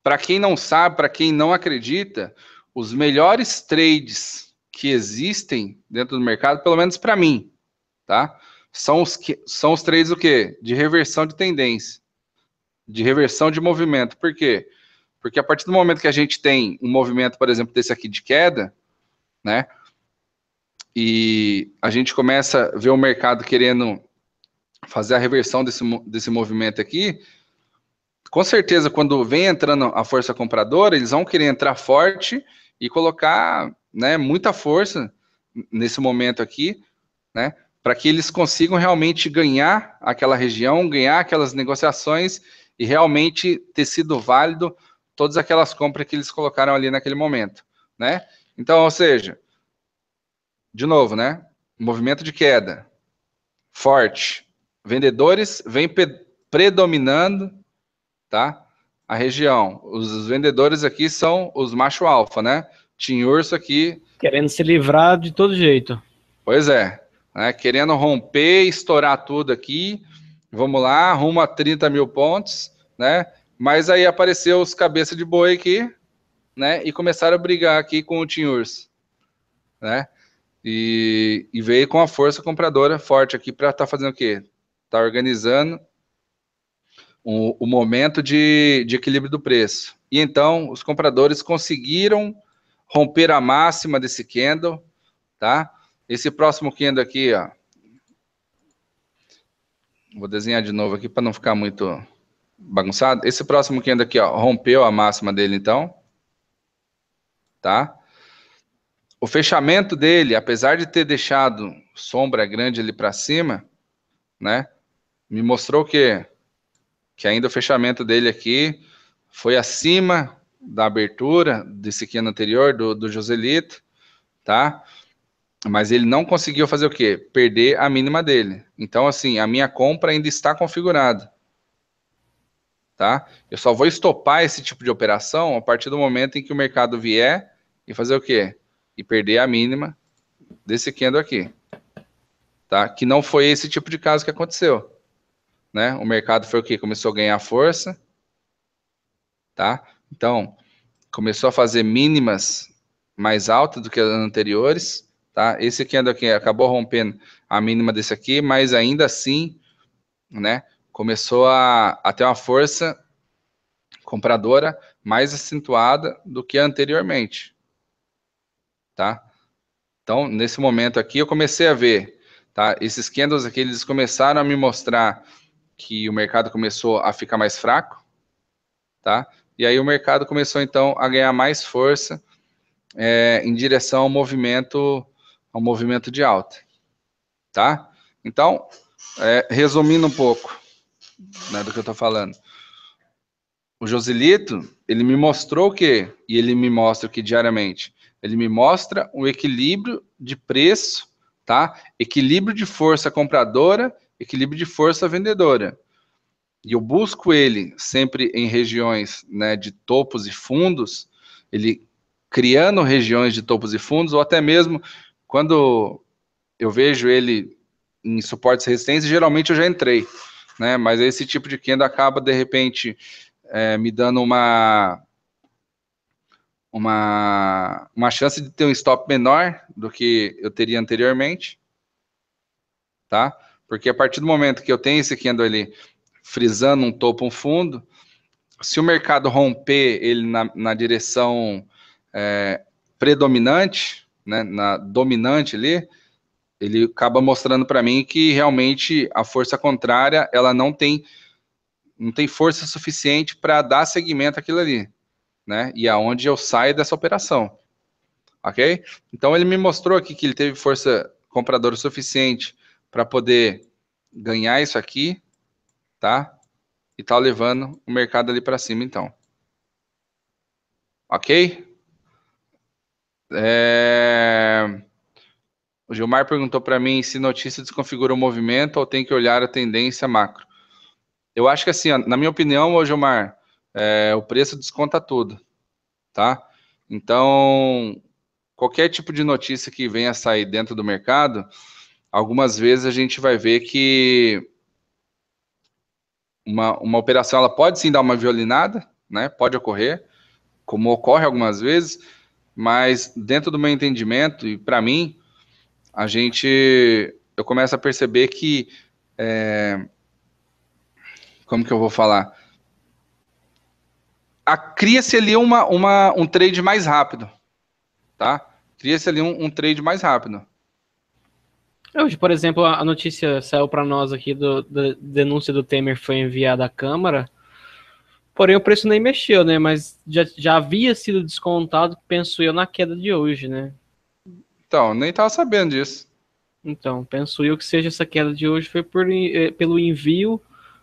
Para quem não sabe, para quem não acredita, os melhores trades que existem dentro do mercado, pelo menos para mim, tá? São os trades o quê? De reversão de tendência, de reversão de movimento. Por quê? Porque a partir do momento que a gente tem um movimento, por exemplo, desse aqui de queda, né? E a gente começa a ver o mercado querendo fazer a reversão desse movimento aqui, com certeza, quando vem entrando a força compradora, eles vão querer entrar forte e colocar, né, muita força nesse momento aqui, né, para que eles consigam realmente ganhar aquela região, ganhar aquelas negociações e realmente ter sido válido todas aquelas compras que eles colocaram ali naquele momento, né? Então, ou seja, de novo, né, movimento de queda forte, vendedores vêm predominando, tá? A região. Os vendedores aqui são os macho alfa, né? Tinha urso aqui. Querendo se livrar de todo jeito. Pois é. Né? Querendo romper, estourar tudo aqui. Vamos lá, rumo a 30 mil pontos, né? Mas aí apareceu os cabeça de boi aqui, né? E começaram a brigar aqui com o Tim Urso, né? E veio com a força compradora forte aqui para estar fazendo o quê? Tá organizando o momento de equilíbrio do preço. E então, os compradores conseguiram romper a máxima desse candle, tá? Esse próximo candle aqui, ó. Vou desenhar de novo aqui para não ficar muito bagunçado. Esse próximo candle aqui, ó, rompeu a máxima dele, então. Tá? O fechamento dele, apesar de ter deixado sombra grande ali para cima, né? Me mostrou que ainda o fechamento dele aqui foi acima da abertura desse candle anterior, do Joselito, tá? Mas ele não conseguiu fazer o quê? Perder a mínima dele. Então, assim, a minha compra ainda está configurada, tá? Eu só vou estopar esse tipo de operação a partir do momento em que o mercado vier e fazer o quê? E perder a mínima desse candle aqui, tá? Que não foi esse tipo de caso que aconteceu, né? O mercado foi o quê? Começou a ganhar força, tá? Então, começou a fazer mínimas mais altas do que as anteriores, tá? Esse candle aqui acabou rompendo a mínima desse aqui, mas ainda assim, né? Começou a ter uma força compradora mais acentuada do que anteriormente, tá? Então, nesse momento aqui, eu comecei a ver tá? Esses candles aqui, eles começaram a me mostrar que o mercado começou a ficar mais fraco, tá? E aí o mercado começou, então, a ganhar mais força em direção ao movimento de alta, tá? Então, resumindo um pouco, né, do que eu estou falando, o Joselito, ele me mostrou o quê? E ele me mostra o que diariamente? Ele me mostra um equilíbrio de preço, tá? Equilíbrio de força compradora, equilíbrio de força vendedora. E eu busco ele sempre em regiões, né, de topos e fundos, ele criando regiões de topos e fundos, ou até mesmo quando eu vejo ele em suportes e resistência, geralmente eu já entrei, né? Mas esse tipo de candle acaba, de repente, me dando uma chance de ter um stop menor do que eu teria anteriormente, tá? Porque a partir do momento que eu tenho esse candle ali frisando um topo, um fundo, se o mercado romper ele na direção predominante, né, na dominante ali, ele acaba mostrando para mim que realmente a força contrária, ela não tem força suficiente para dar seguimento àquilo ali, né? E aonde eu saio dessa operação, ok? Então ele me mostrou aqui que ele teve força compradora suficiente para poder ganhar isso aqui, tá? E tá levando o mercado ali para cima, então. Ok? O Gilmar perguntou para mim se notícia desconfigura o movimento ou tem que olhar a tendência macro. Eu acho que assim, ó, na minha opinião, Gilmar, o preço desconta tudo, tá? Então, qualquer tipo de notícia que venha a sair dentro do mercado, algumas vezes a gente vai ver que uma operação ela pode sim dar uma violinada, né? Pode ocorrer, como ocorre algumas vezes, mas dentro do meu entendimento, e para mim, eu começo a perceber que, como que eu vou falar? Cria-se ali um trade mais rápido, tá? Cria-se ali um trade mais rápido. Hoje, por exemplo, a notícia saiu para nós aqui da denúncia do Temer foi enviada à Câmara, porém o preço nem mexeu, né? Mas já havia sido descontado, penso eu, na queda de hoje, né? Então, nem estava sabendo disso. Então, penso eu que seja essa queda de hoje foi pelo envio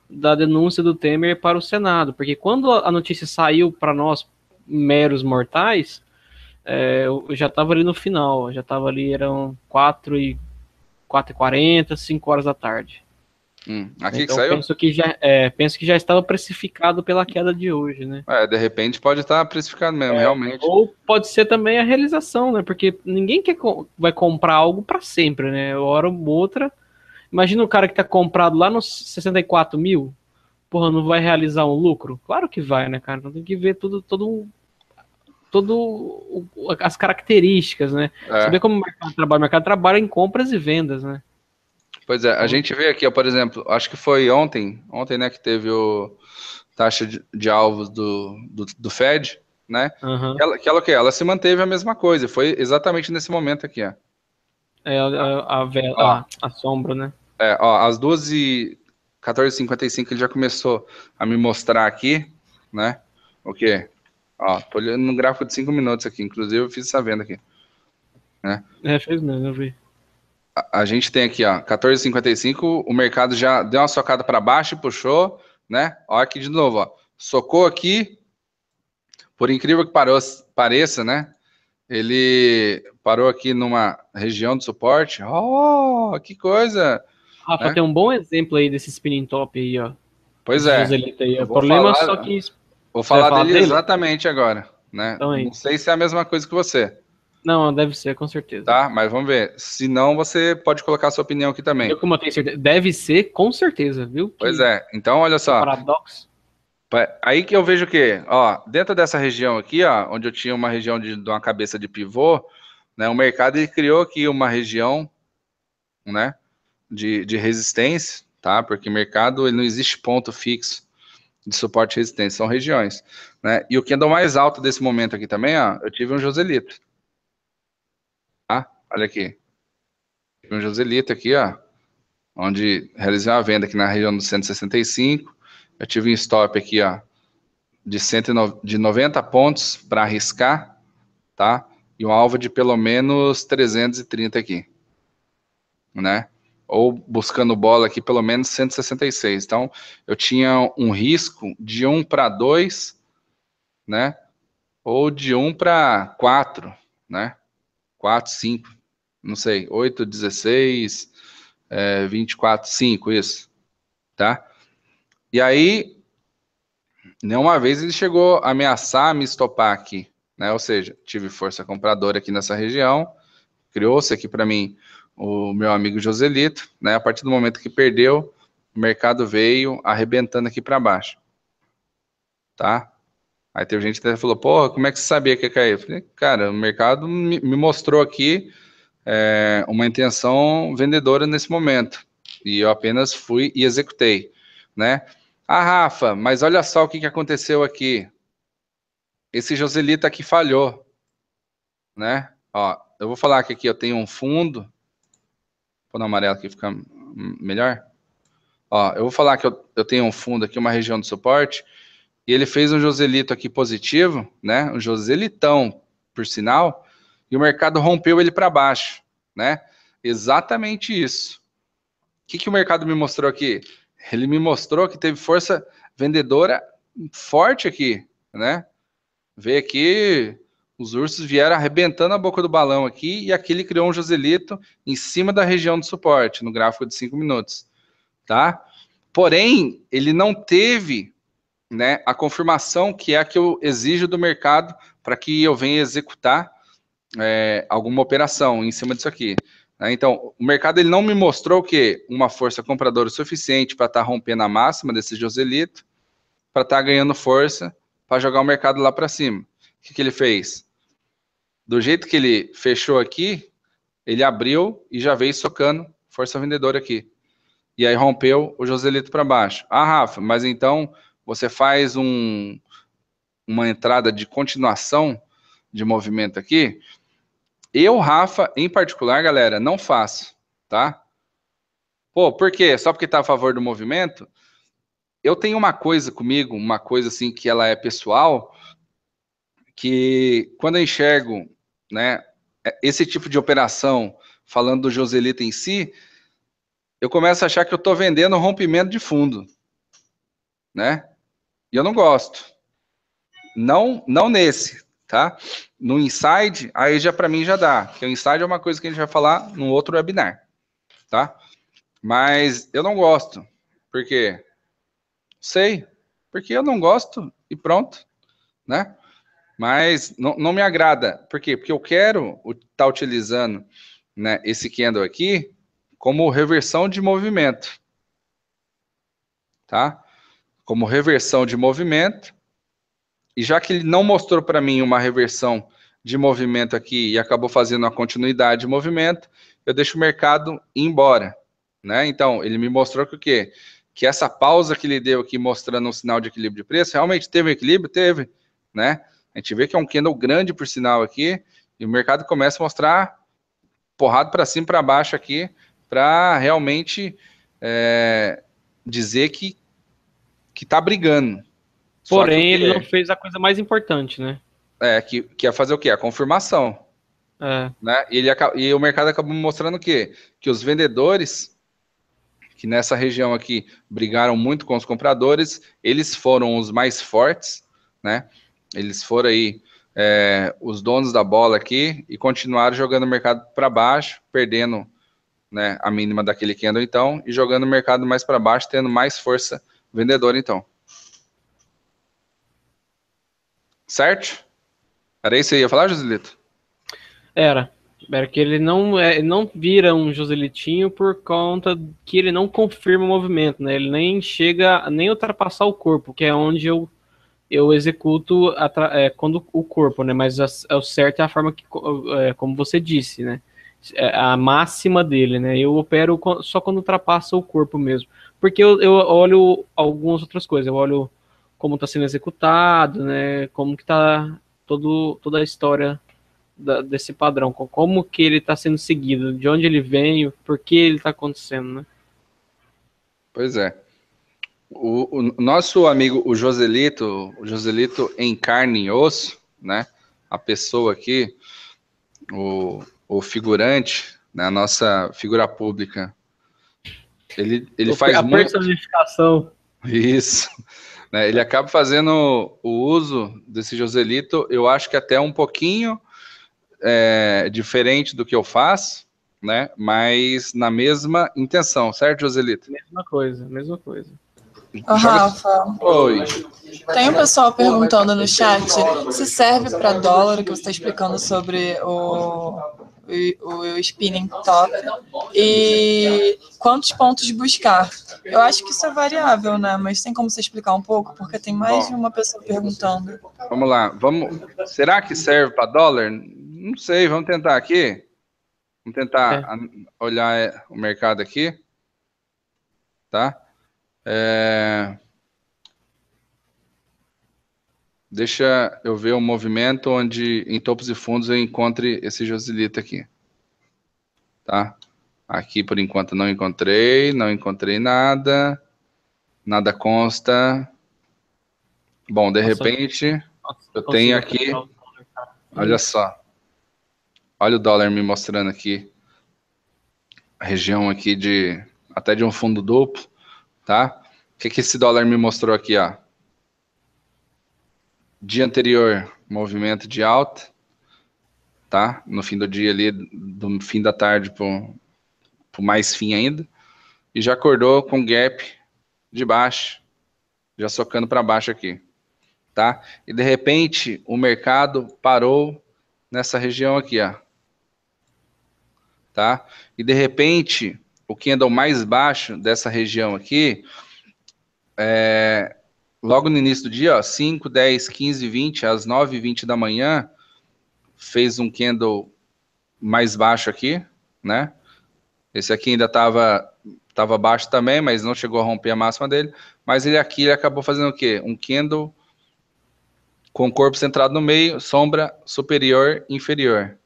da denúncia do Temer para o Senado, porque quando a notícia saiu para nós, meros mortais, eu já estava ali no final, já estava ali, eram 4h40, 5 horas da tarde. Aqui então, que saiu? Penso que já estava precificado pela queda de hoje, né? De repente pode estar precificado mesmo, realmente. Ou pode ser também a realização, né? Porque ninguém vai comprar algo para sempre, né? Uma hora ou outra. Imagina o cara que tá comprado lá nos 64 mil, porra, não vai realizar um lucro? Claro que vai, né, cara? Então tem que ver as características, né? Saber como o mercado trabalha. O mercado trabalha em compras e vendas, né? Pois é, a gente vê aqui, ó, por exemplo, acho que foi ontem, né, que teve o taxa de alvos do Fed, né? Uhum. Ela se manteve a mesma coisa, foi exatamente nesse momento aqui, ó. A sombra, né? Às 14h55 ele já começou a me mostrar aqui, né? O quê? Ó, tô olhando no gráfico de 5 minutos aqui, inclusive eu fiz essa venda aqui, né? Fez mesmo, eu vi. A gente tem aqui, ó, 14h55, o mercado já deu uma socada para baixo e puxou, né? Ó, aqui de novo, ó, socou aqui, por incrível que pareça, né? Ele parou aqui numa região de suporte. Oh, que coisa! Rafa, tem um bom exemplo aí desse spinning top aí, ó. Pois é. Aí. O problema é só que... Vou falar dele exatamente agora, né? Então, não sei se é a mesma coisa que você. Não, deve ser, com certeza. Tá, mas vamos ver. Se não, você pode colocar a sua opinião aqui também. Eu, como eu tenho certeza, deve ser, com certeza, viu? Pois é. Então, olha só. Paradoxo. Aí que eu vejo o quê? Ó, dentro dessa região aqui, ó, onde eu tinha uma região de uma cabeça de pivô, né? O mercado ele criou aqui uma região, né? De resistência, tá? Porque mercado ele não existe ponto fixo de suporte e resistência, são regiões, né? E o candle mais alto desse momento aqui também, ó, eu tive um Joselito. Tá? Olha aqui. Um Joselito aqui, ó. onde realizei uma venda aqui na região dos 165. Eu tive um stop aqui, ó, de 90 pontos para arriscar, tá? E um alvo de pelo menos 330 aqui, né? Ou buscando bola aqui pelo menos 166. Então, eu tinha um risco de 1 para 2, né? Ou de 1 para 4, né? 4, 5, não sei, 8, 16, 24, 5, isso, tá? E aí, nenhuma vez ele chegou a ameaçar me estopar aqui, né? Ou seja, tive força compradora aqui nessa região, criou-se aqui para mim o meu amigo Joselito, né? A partir do momento que perdeu, o mercado veio arrebentando aqui para baixo, tá? Aí teve gente que até falou, porra, como é que você sabia que ia cair? Eu falei, cara, o mercado me mostrou aqui uma intenção vendedora nesse momento, e eu apenas fui e executei, né? Ah, Rafa, mas olha só o que aconteceu aqui. Esse Joselito aqui falhou, né? Ó, eu vou falar que aqui eu tenho um fundo, vou no amarelo aqui fica melhor. Ó, eu vou falar que eu tenho um fundo aqui, uma região de suporte, e ele fez um Joselito aqui positivo, né? Um Joselitão, por sinal, e o mercado rompeu ele para baixo, né? Exatamente isso. O que o mercado me mostrou aqui? Ele me mostrou que teve força vendedora forte aqui, né? Vê aqui, os ursos vieram arrebentando a boca do balão aqui, e aqui ele criou um Joselito em cima da região de suporte, no gráfico de 5 minutos, tá? Porém, ele não teve, né, a confirmação que é a que eu exijo do mercado para que eu venha executar alguma operação em cima disso aqui. Né? Então, o mercado ele não me mostrou o quê? Uma força compradora suficiente para estar rompendo a máxima desse Joselito, para estar ganhando força, para jogar o mercado lá para cima. O que ele fez? Do jeito que ele fechou aqui, ele abriu e já veio socando força vendedora aqui. E aí rompeu o Joselito para baixo. Ah, Rafa, mas então você faz uma entrada de continuação de movimento aqui? Eu, Rafa, em particular, galera, não faço, tá? Pô, por quê? Só porque tá a favor do movimento? Eu tenho uma coisa comigo, uma coisa assim que ela é pessoal, que quando eu enxergo, né, esse tipo de operação, falando do Joselito em si, eu começo a achar que eu tô vendendo rompimento de fundo, né? E eu não gosto. Não nesse, tá? No inside, aí já para mim já dá. Porque o inside é uma coisa que a gente vai falar num outro webinar, tá? Mas eu não gosto. Por quê? Sei. Porque eu não gosto e pronto, né? Mas não me agrada. Por quê? Porque eu quero estar utilizando, né, esse candle aqui como reversão de movimento, tá? Como reversão de movimento. E já que ele não mostrou para mim uma reversão de movimento aqui e acabou fazendo uma continuidade de movimento, eu deixo o mercado ir embora, né? Então, ele me mostrou que o quê? Que essa pausa que ele deu aqui mostrando um sinal de equilíbrio de preço, realmente teve um equilíbrio? Teve, né? A gente vê que é um candle grande por sinal aqui, e o mercado começa a mostrar porrada para cima e para baixo aqui, para realmente dizer que está brigando. Porém, ele não fez a coisa mais importante, né? Que é fazer o quê? A confirmação. Né? E o mercado acabou mostrando o quê? Que os vendedores, que nessa região aqui brigaram muito com os compradores, eles foram os mais fortes, né? Eles foram aí os donos da bola aqui e continuaram jogando o mercado para baixo, perdendo, né, a mínima daquele candle então, e jogando o mercado mais para baixo, tendo mais força vendedora então. Certo? Era isso aí, ia falar, Joselito? Era que ele não vira um Joselitinho por conta que ele não confirma o movimento, né? Ele nem chega, nem ultrapassar o corpo, que é onde eu executo quando o corpo, né? Mas é o certo é a forma que, como você disse, né? A máxima dele, né? Eu opero só quando ultrapassa o corpo mesmo. Porque eu olho algumas outras coisas, eu olho como está sendo executado, né? Como que tá toda a história desse padrão, como que ele está sendo seguido, de onde ele veio, por que ele está acontecendo, né? Pois é. O nosso amigo, o Joselito em carne e osso, né? A pessoa aqui, o figurante, né? A nossa figura pública, ele faz A muito personificação. isso, né? Ele acaba fazendo o uso desse Joselito, eu acho que até um pouquinho diferente do que eu faço, né? Mas na mesma intenção, certo, Joselito? Mesma coisa, mesma coisa. Ô, Rafa, Oi. tem um pessoal perguntando no chat se serve para dólar, o que você está explicando sobre o spinning top, e quantos pontos buscar. Eu acho que isso é variável, né? Mas tem como você explicar um pouco? Porque tem mais de uma pessoa perguntando. Vamos lá, será que serve para dólar? Não sei, vamos tentar aqui. Vamos tentar olhar o mercado aqui, tá? Deixa eu ver um movimento onde em topos e fundos eu encontre esse Joselito aqui, tá? Aqui por enquanto não encontrei nada consta. Bom, de repente eu tenho aqui, olha só, olha o dólar me mostrando aqui a região aqui até de um fundo duplo, tá? O que esse dólar me mostrou aqui, ó? Dia anterior, movimento de alta, tá? No fim do dia ali, do fim da tarde pro mais fim ainda, e já acordou com gap de baixo, já socando para baixo aqui, tá? E de repente o mercado parou nessa região aqui, ó, tá? E de repente o candle mais baixo dessa região aqui logo no início do dia, ó, 5, 10, 15, 20, às 9h20 da manhã, fez um candle mais baixo aqui, né? Esse aqui ainda estava baixo também, mas não chegou a romper a máxima dele. Mas ele acabou fazendo o quê? Um candle com o corpo centrado no meio, sombra superior e inferior.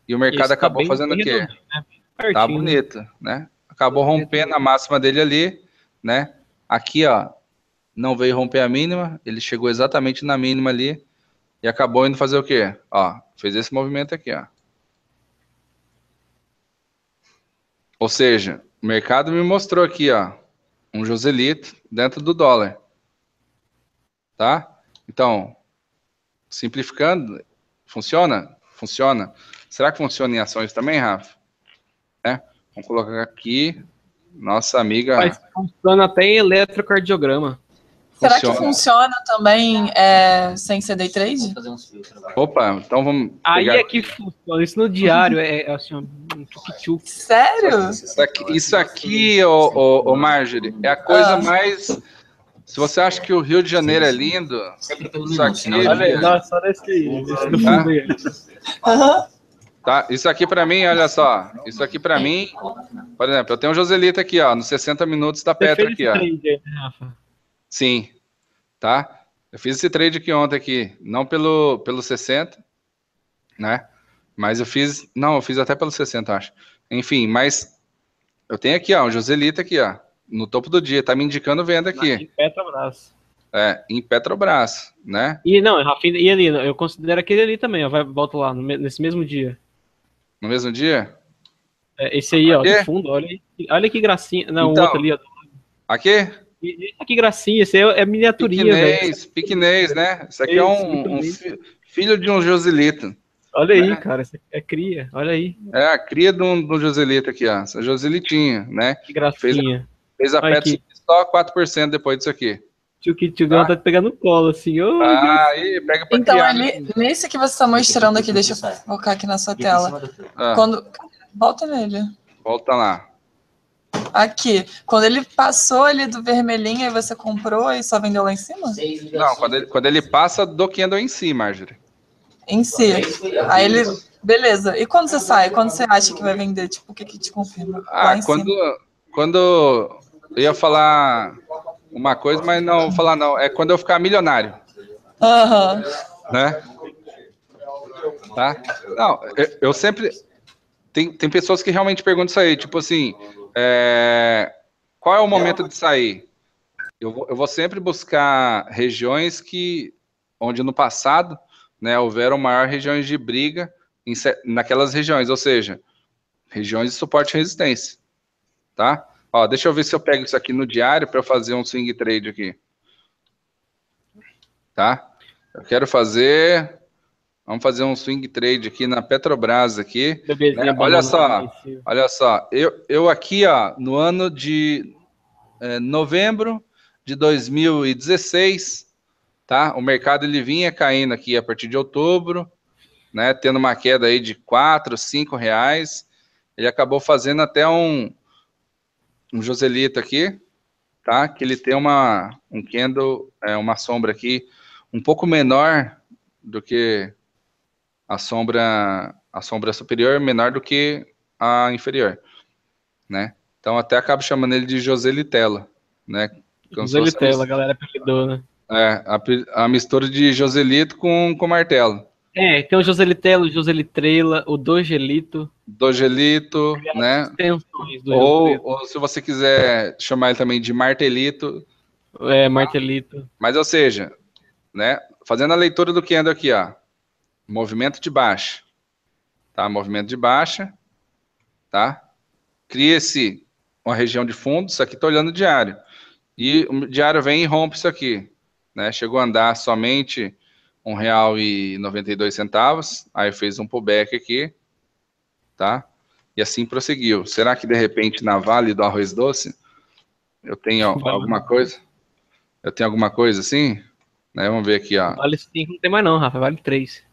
E o mercado acabou fazendo o quê? Né? Tá bonito, né? Acabou rompendo a máxima dele ali, né? Aqui, ó, não veio romper a mínima, ele chegou exatamente na mínima ali e acabou indo fazer o quê? Ó, fez esse movimento aqui, ó. Ou seja, o mercado me mostrou aqui, ó, um Joselito dentro do dólar, tá? Então, simplificando, funciona? Funciona. Será que funciona em ações também, Rafa? Vamos colocar aqui, nossa amiga... Mas funciona até em eletrocardiograma. Será que funciona também sem ser day trade? Opa, então vamos aí pegar... é que funciona, isso no diário é assim, um tchuk-tchuk. Sério? Isso aqui, ô Marjorie, é a coisa mais... Se você acha que o Rio de Janeiro é lindo, isso aqui... Olha, só nesse do fundo aí. Tá? Isso aqui pra mim, olha só, isso aqui pra mim, por exemplo, eu tenho um Joselito aqui, ó, nos 60 minutos da Petra aqui, ó. Trade, Rafa? Sim, tá? Eu fiz esse trade aqui ontem aqui, não pelo 60, né? Mas eu fiz até pelo 60, acho. Enfim, mas eu tenho aqui, ó, um Joselito aqui, ó, no topo do dia, tá me indicando venda aqui. Em Petrobras. Em Petrobras, né? E não, Rafa, e ali, eu considero aquele ali também, ó, volta lá, nesse mesmo dia. No mesmo dia? Esse aí, ó, do fundo, olha que gracinha. Não, então, o outro ali, ó. Aqui? Que gracinha, esse aí é miniaturinha, velho. Piquinês, né? Isso aqui é um filho de um Joselito. Olha aí, cara, isso é cria, olha aí. É a cria do Joselito aqui, ó. Essa Joselitinha, né? Que gracinha. Fez a Petro só 4% depois disso aqui. Tio tá pegando no colo, assim. Oh, aí, pega pra então, criar. nesse que você está mostrando aqui, deixa eu focar aqui na sua tela. Volta nele. Volta lá. Aqui, quando ele passou ali do vermelhinho, aí você comprou e só vendeu lá em cima? Não, quando ele passa do candle em si, Marjorie. Em si. Aí ele... Beleza. E quando você sai? Quando você acha que vai vender? Tipo, o que te confirma? Quando eu ia falar uma coisa, mas não vou falar não. É quando eu ficar milionário. Né? Tá? Não, eu sempre... Tem pessoas que realmente perguntam isso aí, tipo assim, Qual é o momento de sair? Eu vou sempre buscar regiões onde no passado, né, houveram maiores regiões de briga naquelas regiões, ou seja, regiões de suporte e resistência, tá? Ó, deixa eu ver se eu pego isso aqui no diário para eu fazer um swing trade aqui, tá? Eu quero fazer, vamos fazer um swing trade aqui na Petrobras aqui, né? Olha só, eu aqui, ó, no ano de novembro de 2016, tá? O mercado ele vinha caindo aqui a partir de outubro, né? Tendo uma queda aí de 4, 5 reais. Ele acabou fazendo até um Joselito aqui, tá? Que ele tem um candle, uma sombra aqui um pouco menor do que a sombra superior, menor do que a inferior, né? Então até acabo chamando ele de Joselitela, né? Joselitela, a galera apelidou, né? A mistura de Joselito com martelo. Tem o Joselitelo, o Joselitrela, o Dogelito. Dogelito, né? Ou se você quiser chamar ele também de martelito. Martelito. Mas, ou seja, né? Fazendo a leitura do candle aqui, ó. Movimento de baixa. Tá? Movimento de baixa. Tá? Cria-se uma região de fundo. Isso aqui tô olhando o diário. E o diário vem e rompe isso aqui. Né? Chegou a andar somente R$1,92. Aí fez um pullback aqui. Tá? E assim prosseguiu. Será que de repente na Vale do Arroz Doce eu tenho alguma coisa? Eu tenho alguma coisa assim? Né? Vamos ver aqui, ó. Vale 5 não tem mais não, Rafa. Vale 3.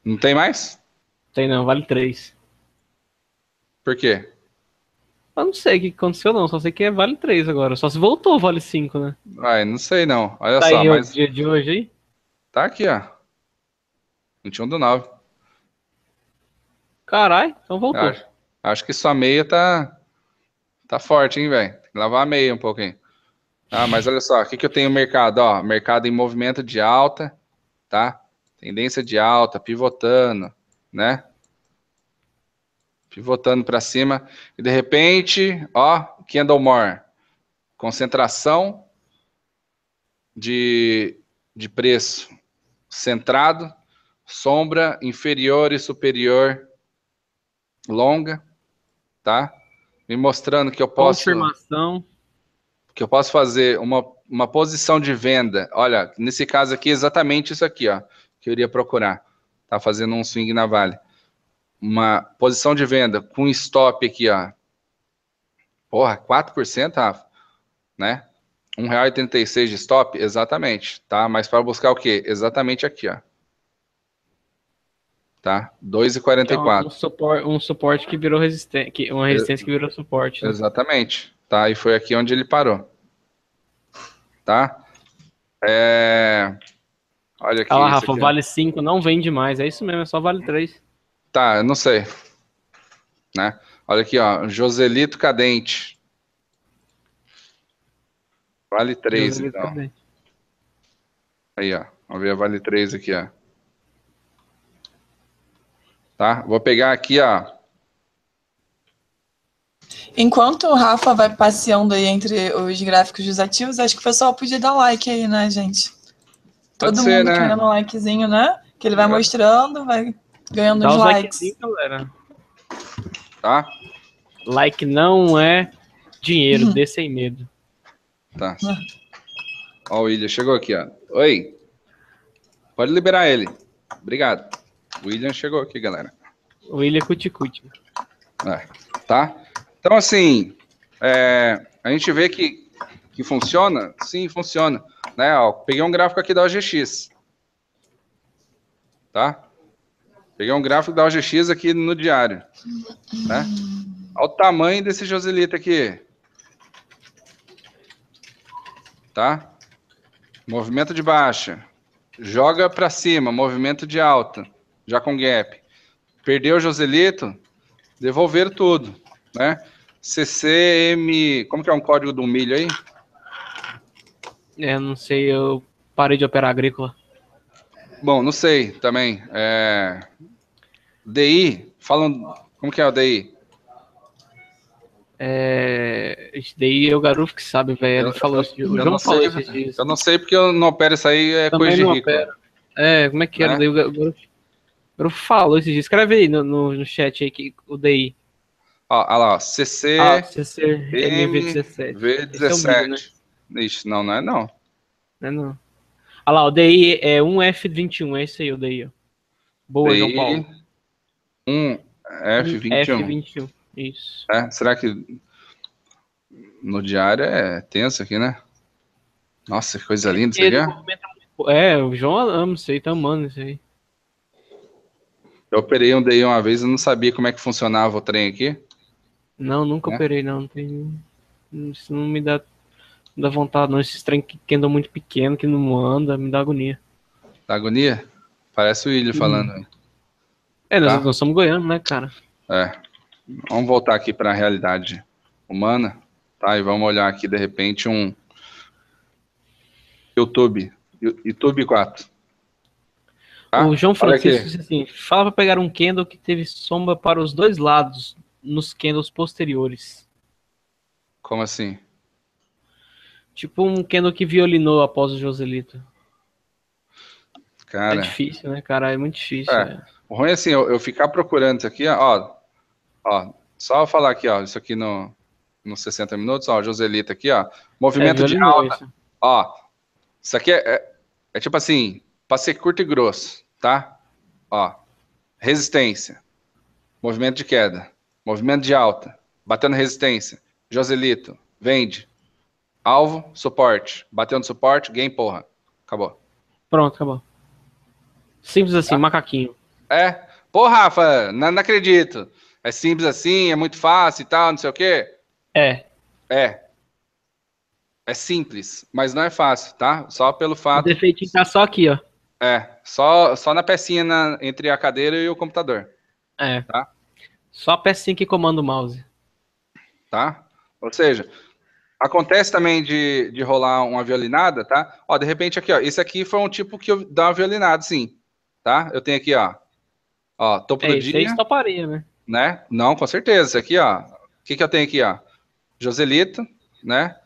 Não tem mais? Tem não, vale 3. Por quê? Eu não sei o que aconteceu não, só sei que vale 3 agora. Só se voltou vale 5, né? Não sei não. Olha tá só, aí mas... o dia de hoje aí? Tá aqui, ó. 21/9. Caralho, então voltou. Acho que sua meia tá forte, hein, velho? Tem que lavar a meia um pouco, hein? Mas olha só, o que eu tenho no mercado? Ó, mercado em movimento de alta, tá? Tendência de alta, pivotando, né? Pivotando para cima. E de repente, ó, candle more. Concentração de preço centrado, sombra inferior e superior longa, tá? Me mostrando que eu posso... Confirmação. Que eu posso fazer uma posição de venda. Olha, nesse caso aqui, exatamente isso aqui, ó, que eu iria procurar. Tá fazendo um swing na Vale. Uma posição de venda com stop aqui, ó. Porra, 4%, Rafa, né? R$1,86 de stop? Exatamente, tá? Mas para buscar o quê? Exatamente aqui, ó. Tá? 2,44. Um suporte que virou resistência. Uma resistência que virou suporte. Né? Exatamente. Tá? E foi aqui onde ele parou. Tá? Olha aqui. Olha lá, Rafa, vale 5 não vende mais. É isso mesmo, é só vale 3. Tá, eu não sei. Né? Olha aqui, ó. Joselito Cadente. Vale 3, Joselito então. Cadente. Aí, ó. Vamos ver a vale 3 aqui, ó. Tá? Vou pegar aqui, ó. Enquanto o Rafa vai passeando aí entre os gráficos dos ativos, acho que o pessoal podia dar like aí, né, gente? Todo mundo né? querendo um likezinho, né? Que ele vai mostrando, vai ganhando uns likes. Galera. Tá? Like não é dinheiro, dê sem medo. Tá. Ó, o William chegou aqui, ó. Oi. Pode liberar ele. Obrigado. O William chegou aqui, galera. O William cuti-cuti. Tá? Então, assim, a gente vê que funciona? Sim, funciona. Né? Ó, peguei um gráfico aqui da OGX. Tá? Peguei um gráfico da OGX aqui no diário. Né? Olha o tamanho desse Joselito aqui. Tá? Movimento de baixa. Joga para cima, movimento de alta. Já com gap. Perdeu o Joselito, devolveram tudo, né? CCM, como que é um código do milho aí? Não sei, eu parei de operar agrícola. Bom, não sei também. DI, falam, como que é o DI? Esse daí é o Garoto que sabe, velho. Ele falou isso. O João falou esses dias. Eu não sei porque eu não opero isso aí, é Também coisa de não rico. opera. Como é que era? Né? Daí o Garoto falou esses dias. Escreve aí no chat aí que o DI. Ó, olha lá, ó, CC CCMV17. Esse é o milho, né? MV17. Ixi, não é não. Não é não. Olha lá, o DI é 1F21, é isso aí o DI, ó. Boa, João Paulo. 1F21. F21, isso. Será que no diário é tenso aqui, né? Nossa, que coisa linda isso aqui, o João ama isso aí, tá amando isso aí. Eu operei um DI uma vez, eu não sabia como é que funcionava o trem aqui. Não, nunca operei, não. Isso não me dá vontade, não. Esses trem que andam muito pequeno, que não anda, me dá agonia. Dá agonia? Parece o William falando aí. Nós somos goianos, né, cara? Vamos voltar aqui para a realidade humana, tá? E vamos olhar aqui, de repente, um YouTube 4. Tá? O João Francisco disse assim, fala para pegar um candle que teve sombra para os dois lados, nos candles posteriores. Como assim? Tipo um candle que violinou após o Joselito. Cara, é difícil, né, cara? É muito difícil. O ruim é assim, eu ficar procurando isso aqui, ó, só eu falar aqui, ó, isso aqui nos 60 minutos, ó, Joselito aqui, ó, movimento de alta, isso. Ó, isso aqui é tipo assim, para ser curto e grosso, tá? Ó, resistência, movimento de queda, movimento de alta, batendo resistência, Joselito, vende, alvo, suporte, bateu no suporte, game, porra, acabou. Pronto, acabou. Simples assim, macaquinho. Pô, Rafa, não acredito. É simples assim, é muito fácil e tal, não sei o quê. É simples, mas não é fácil, tá? Só pelo fato... O defeitinho tá só aqui, ó. Só na pecinha entre a cadeira e o computador. Tá? Só a pecinha que comanda o mouse. Tá? Ou seja, acontece também de rolar uma violinada, tá? Ó, de repente aqui, ó, esse aqui foi um tipo que eu dá uma violinada, sim. Tá? Eu tenho aqui, ó, topo do dia. Isso toparia, né? Não, com certeza. Esse aqui, ó. O que eu tenho aqui, ó? Joselito, né?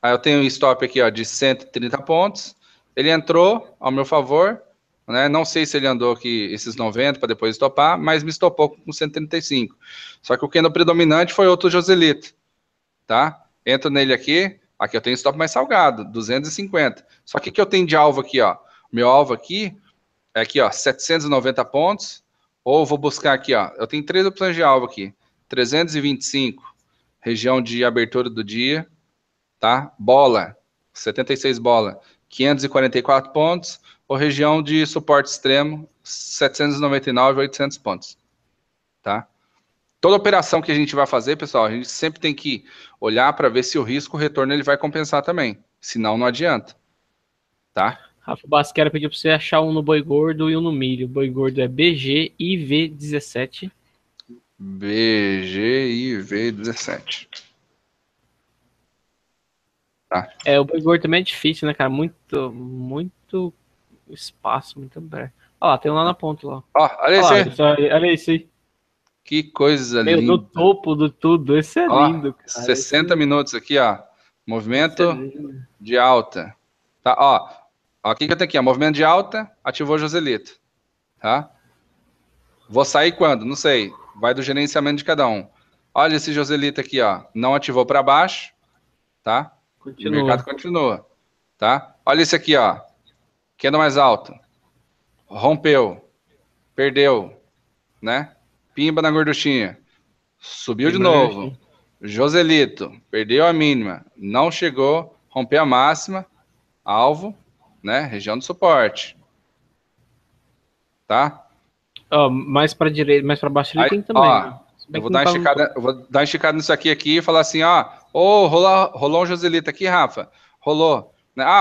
Aí eu tenho um stop aqui, ó, de 130 pontos. Ele entrou ao meu favor, né? Não sei se ele andou aqui esses 90 para depois estopar, mas me estopou com 135. Só que o candle predominante foi outro Joselito, tá? Entro nele aqui eu tenho stop mais salgado, 250. Só que o que eu tenho de alvo aqui, ó? Meu alvo aqui é aqui, ó, 790 pontos. Ou vou buscar aqui, ó, eu tenho 3 opções de alvo aqui. 325, região de abertura do dia, tá? Bola, 76 bola, 544 pontos, ou região de suporte extremo, 799, 800 pontos, tá? Toda operação que a gente vai fazer, pessoal, a gente sempre tem que olhar para ver se o risco, o retorno, ele vai compensar também. Senão, não adianta, tá? Rafa Basquera pediu para você achar um no boi gordo e um no milho. O boi gordo é BGIV17. BGIV17. Tá. O boi gordo também é difícil, né, cara? Muito espaço, muito breve. Olha lá, tem um lá na ponta lá. Olha isso aí. Que coisa linda. No topo do tudo. Esse é lindo, cara. 60 minutos aqui, ó. Movimento de alta. Tá, ó, o que eu tenho aqui? Movimento de alta, ativou o Joselito. Tá? Vou sair quando? Não sei. Vai do gerenciamento de cada um. Olha esse Joselito aqui, ó. Não ativou para baixo. Tá? Continua. O mercado continua. Tá? Olha esse aqui, ó. Queda mais alto. Rompeu. Perdeu. Né? Pimba na gorduchinha. Subiu de novo. Joselito. Perdeu a mínima. Não chegou. Rompeu a máxima. Alvo. Né? Região de suporte. Tá? Mais para direita, mais para baixo ele tem também. Né? Eu vou dar uma esticada nisso aqui e falar assim, rolou um Joselito aqui, Rafa. Rolou.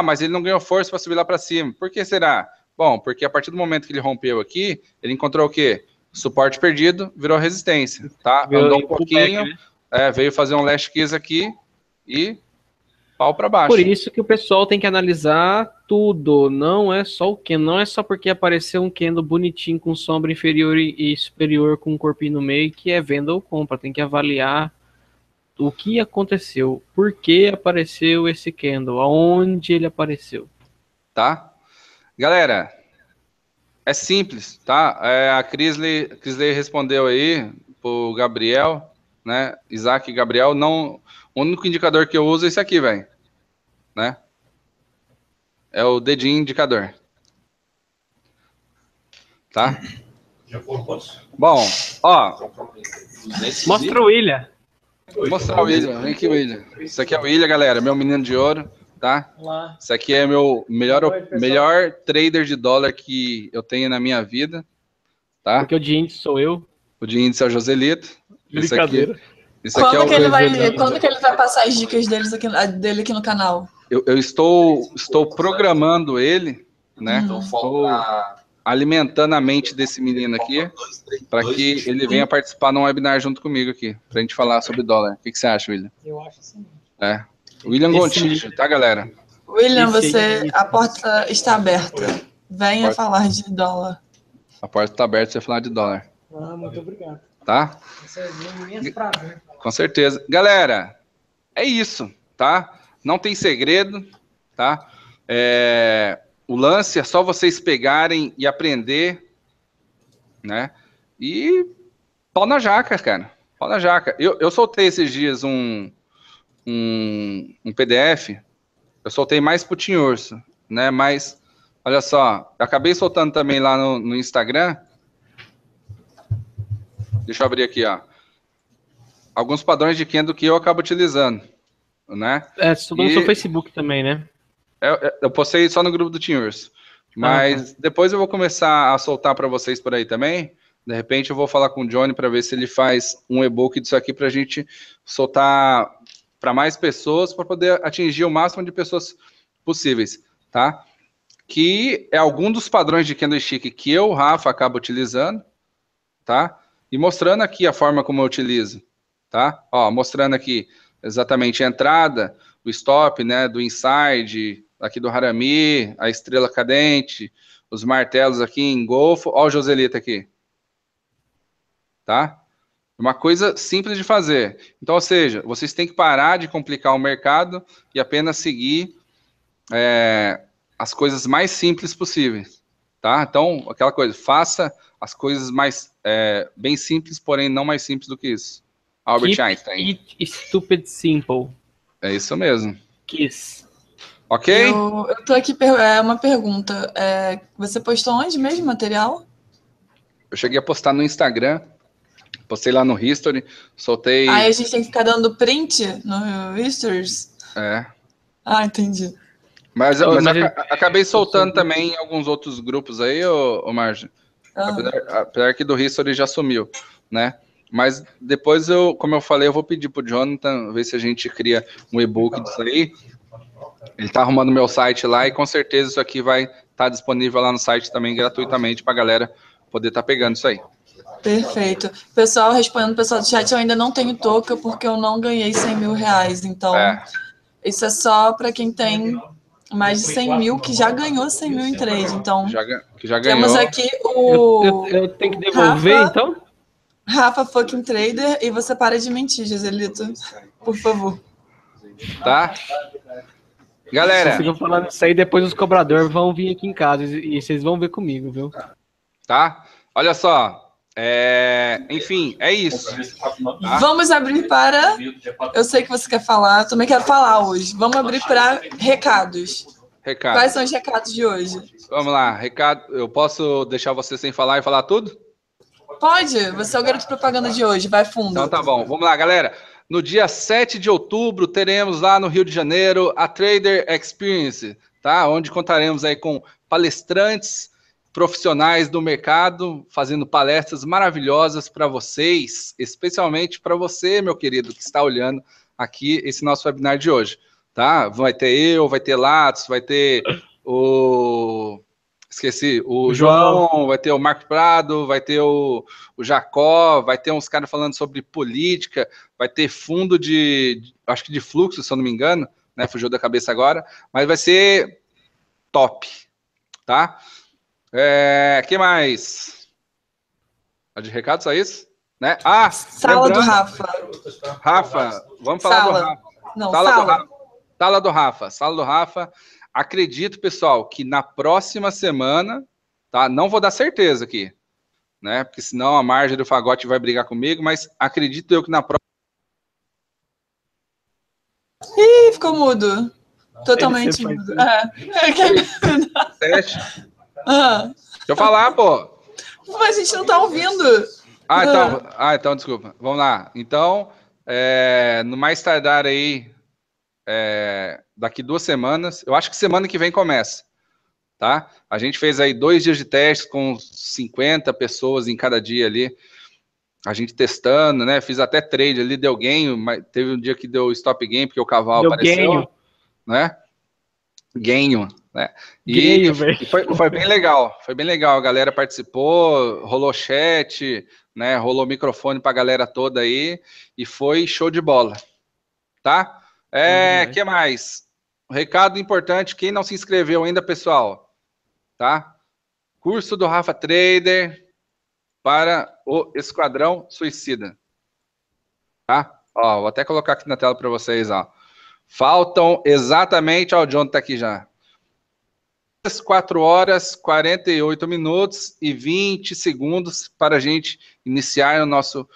Mas ele não ganhou força para subir lá para cima. Por que será? Bom, porque a partir do momento que ele rompeu aqui, ele encontrou o quê? Suporte perdido, virou resistência, tá? Andou um pouquinho, veio fazer um last kiss aqui e pau para baixo. Por isso que o pessoal tem que analisar tudo, não é só o candle, não é só porque apareceu um candle bonitinho com sombra inferior e superior com um corpinho no meio que é venda ou compra, tem que avaliar o que aconteceu? Por que apareceu esse candle? Aonde ele apareceu? Tá? Galera, é simples, tá? A Crisley respondeu aí pro Gabriel, né? Isaac e Gabriel, não... O único indicador que eu uso é esse aqui, velho. Né? É o dedinho indicador. Tá? Bom, ó. Mostra o William. Vou mostrar o William. Vem aqui, William. Isso aqui é o William, galera. Meu menino de ouro, tá? Isso aqui é meu melhor trader de dólar que eu tenho na minha vida, tá? Porque o de índice sou eu. O de índice é o Joselito. Brincadeira. Isso aqui é o... Quando que ele vai passar as dicas dele aqui no canal? Eu estou programando ele, né? Estou alimentando a mente desse menino aqui para que ele venha participar num webinar junto comigo aqui, para a gente falar sobre dólar. O que você acha, William? Eu acho assim. William Gontijo, tá, galera? William, a porta está aberta. Venha falar de dólar. A porta está aberta para você falar de dólar. Muito obrigado. Tá? Isso é um imenso prazer. Com certeza. Galera, é isso, tá? Não tem segredo, tá? O lance é só vocês pegarem e aprender, né? E pau na jaca, cara. Pau na jaca. Eu soltei esses dias um PDF. Eu soltei mais pro Tim Urso, né? Mas, olha só, eu acabei soltando também lá no Instagram. Deixa eu abrir aqui, ó. Alguns padrões de candle que eu acabo utilizando, né? Soltou no seu Facebook também, né? Eu postei só no grupo do Tim Urso. Mas depois eu vou começar a soltar para vocês por aí também. De repente eu vou falar com o Johnny para ver se ele faz um e-book disso aqui para a gente soltar para mais pessoas, para poder atingir o máximo de pessoas possíveis, tá? Que é algum dos padrões de candlestick que eu, Rafa, acabo utilizando, tá? E mostrando aqui a forma como eu utilizo, tá? Ó, mostrando aqui exatamente a entrada, o stop, né, do inside, aqui do Harami, a estrela cadente, os martelos aqui em Golfo. Ó o Joselito aqui. Tá? Uma coisa simples de fazer. Então, ou seja, vocês têm que parar de complicar o mercado e apenas seguir as coisas mais simples possíveis. Tá? Então, aquela coisa, faça as coisas mais bem simples, porém não mais simples do que isso. Albert Einstein. It stupid simple. É isso mesmo. Kiss. Ok? Eu tô aqui, uma pergunta. Você postou onde mesmo o material? Eu cheguei a postar no Instagram, postei lá no History, soltei... Aí a gente tem que ficar dando print no Histories? Entendi. Mas acabei soltando também em alguns outros grupos aí, ô Marge. Apesar que do History já sumiu, né? Mas depois, como eu falei, eu vou pedir pro Jonathan ver se a gente cria um e-book disso aí. Ele tá arrumando meu site lá e com certeza isso aqui vai estar disponível lá no site também gratuitamente pra galera poder estar pegando isso aí. Perfeito. Pessoal, respondendo o pessoal do chat, eu ainda não tenho token porque eu não ganhei 100 mil reais. Então, isso é só para quem tem mais de 100 mil, que já ganhou 100 mil em trade. Então, que já ganhou. Temos aqui o... Eu tenho que devolver, então? Rafa fucking Trader, e você para de mentir, Joselito. Por favor. Tá? Galera... Vocês ficam falando isso aí, depois os cobradores vão vir aqui em casa e vocês vão ver comigo, viu? Tá? Olha só. Enfim, é isso. Tá? Vamos abrir para... Eu sei que você quer falar, também quero falar hoje. Vamos abrir para recados. Quais são os recados de hoje? Vamos lá, recado. Eu posso deixar você sem falar e falar tudo? Pode, você é o garoto propaganda de hoje, vai fundo. Então tá bom, vamos lá, galera. No dia 7 de outubro, teremos lá no Rio de Janeiro a Trader Experience, tá? Onde contaremos aí com palestrantes profissionais do mercado, fazendo palestras maravilhosas para vocês, especialmente para você, meu querido, que está olhando aqui esse nosso webinar de hoje, tá? Vai ter eu, vai ter Lattes, vai ter o João, vai ter o Marco Prado, vai ter o Jacó, vai ter uns caras falando sobre política, vai ter fundo acho que de fluxo, se eu não me engano, né? Fugiu da cabeça agora, mas vai ser top, tá? Que mais? De recado, só isso? né? Sala do Rafa. Rafa, vamos falar do Rafa. Não, Sala do Rafa. Sala do Rafa. Sala do Rafa. Acredito, pessoal, que na próxima semana, tá? Não vou dar certeza aqui, né? Porque senão a Margem do Fagote vai brigar comigo, mas acredito eu que na próxima... Ih, ficou mudo. Totalmente mudo. Deixa eu falar, pô. Mas a gente não tá ouvindo. Então, desculpa. Vamos lá. Então, no mais tardar aí, daqui 2 semanas, eu acho que semana que vem começa, tá? A gente fez aí 2 dias de teste com 50 pessoas em cada dia ali, a gente testando, né? Fiz até trade ali, deu gain, mas teve um dia que deu stop gain, porque o cavalo apareceu, né? Ganho, né? E foi bem legal, a galera participou, rolou chat, né? Rolou microfone pra galera toda aí, e foi show de bola, tá? Que mais? Um recado importante, quem não se inscreveu ainda, pessoal, tá? Curso do Rafa Trader para o Esquadrão Suicida, tá? Ó, vou até colocar aqui na tela para vocês, ó. Faltam exatamente, ó, o John tá aqui já. 4 horas, 48 minutos e 20 segundos para a gente iniciar o nosso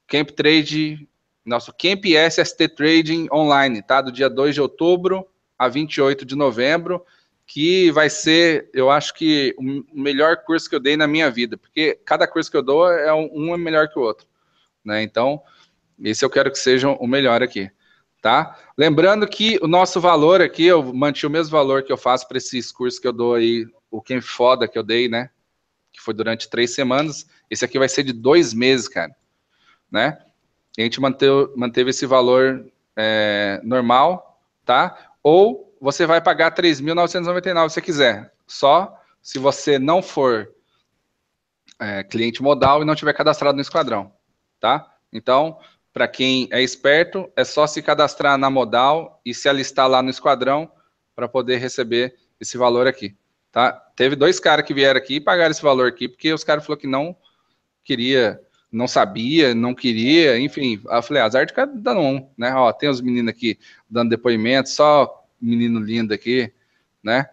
Camp Trade, nosso Camp SST Trading online, tá? Do dia 2 de outubro a 28 de novembro, que vai ser, eu acho que o melhor curso que eu dei na minha vida, porque cada curso que eu dou um é melhor que o outro, né? Então, esse eu quero que seja o melhor aqui, tá? Lembrando que o nosso valor aqui, eu mantive o mesmo valor que eu faço para esses cursos que eu dou aí, o Camp Foda que eu dei, né? Que foi durante 3 semanas. Esse aqui vai ser de 2 meses, cara, né? E a gente manteve esse valor normal, tá? Ou você vai pagar 3.999 se você quiser. Só se você não for cliente modal e não tiver cadastrado no Esquadrão, tá? Então, para quem é esperto, é só se cadastrar na modal e se alistar lá no Esquadrão para poder receber esse valor aqui, tá? Teve 2 caras que vieram aqui e pagaram esse valor aqui, porque os caras falaram que não queria, não sabia, não queria, enfim. Eu falei, azar de cada um, né? Ó, tem os meninos aqui dando depoimento, só menino lindo aqui, né?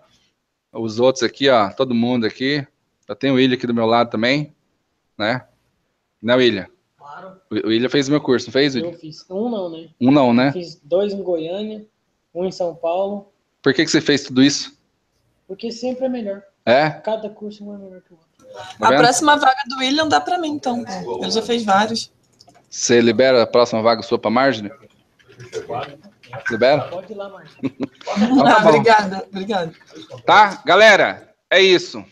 Os outros aqui, ó, todo mundo aqui. Eu tenho o William aqui do meu lado também, né? Né, William? Claro. O William fez o meu curso, não fez, William? Eu fiz um não, né? Um não, né? Eu fiz 2 em Goiânia, 1 em São Paulo. Por que você fez tudo isso? Porque sempre é melhor. É? Cada curso um é melhor que o outro. A próxima vaga do William dá pra mim, então. Ele já fez vários. Você libera a próxima vaga sua pra Margem? Libera? Pode ir lá, Marcos. Então, tá bom. Obrigada. Tá, galera? É isso,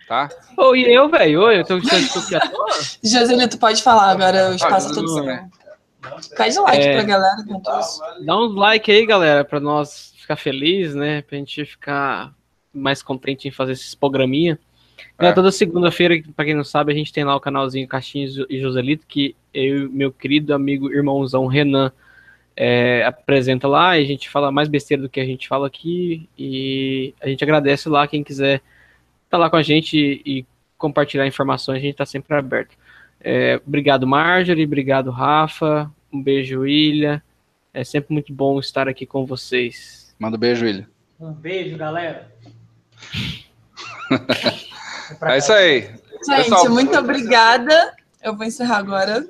tá? Ô, e eu, velho? Oi, eu tô aqui à toa? Joselito, pode falar agora, o espaço é todo seu. Pede like pra galera. Dá uns like aí, galera, pra nós ficar felizes, né? Pra gente ficar mais contente em fazer esses programinha. Toda segunda-feira, pra quem não sabe, a gente tem lá o canalzinho Caixinhos e Joselito, que eu e meu querido amigo irmãozão Renan apresenta lá, e a gente fala mais besteira do que a gente fala aqui, e a gente agradece lá quem quiser estar lá com a gente e compartilhar informações, a gente tá sempre aberto. Obrigado, Marjorie, obrigado, Rafa, um beijo, William, é sempre muito bom estar aqui com vocês. Manda um beijo, William. Um beijo, galera. É isso aí. Gente, pessoal, muito obrigada. Eu vou encerrar agora.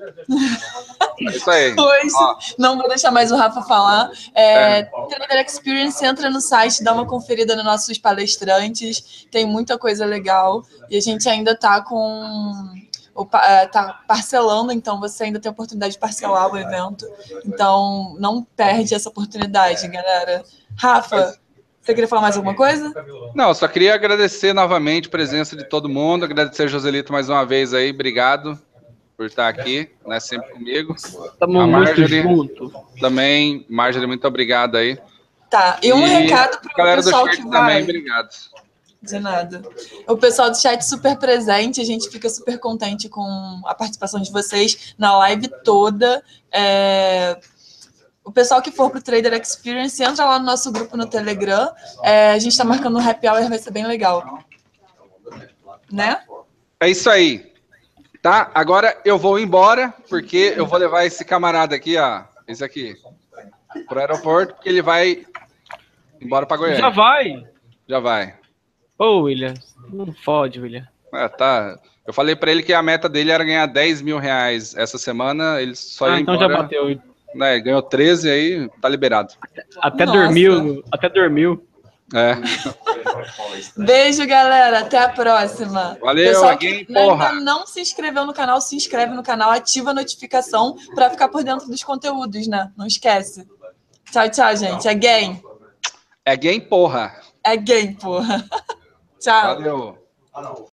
É isso aí. Não vou deixar mais o Rafa falar. Trader Experience, entra no site, dá uma conferida nos nossos palestrantes. Tem muita coisa legal. E a gente ainda tá tá parcelando, então você ainda tem a oportunidade de parcelar o evento. Então, não perde essa oportunidade, galera. Rafa, você queria falar mais alguma coisa? Não, só queria agradecer novamente a presença de todo mundo, agradecer a Joselito mais uma vez aí, obrigado por estar aqui, né, sempre comigo. Tamo a Marjorie muito junto. Também, Marjorie, muito obrigado aí. Tá, e um recado para o galera pessoal do chat que também, vai. obrigado. De nada. O pessoal do chat super presente, a gente fica super contente com a participação de vocês na live toda. O pessoal que for pro Trader Experience, entra lá no nosso grupo no Telegram. A gente tá marcando um happy hour, vai ser bem legal. Né? É isso aí. Tá, agora eu vou embora, porque eu vou levar esse camarada aqui, ó, esse aqui, pro aeroporto, porque ele vai embora pra Goiânia. Já vai. Já vai. Ô, William, não fode, William. Tá. Eu falei pra ele que a meta dele era ganhar 10 mil reais essa semana, ele só ia então embora. já bateu. Né, ele ganhou 13, aí tá liberado. Até Nossa. dormiu. Até dormiu. É. Beijo, galera. Até a próxima. Valeu, Pessoal alguém, que porra. ainda não se inscreveu no canal, se inscreve no canal, ativa a notificação para ficar por dentro dos conteúdos, né? Não esquece. Tchau, tchau, gente. É game. É game, porra. É game, porra. Tchau. Valeu.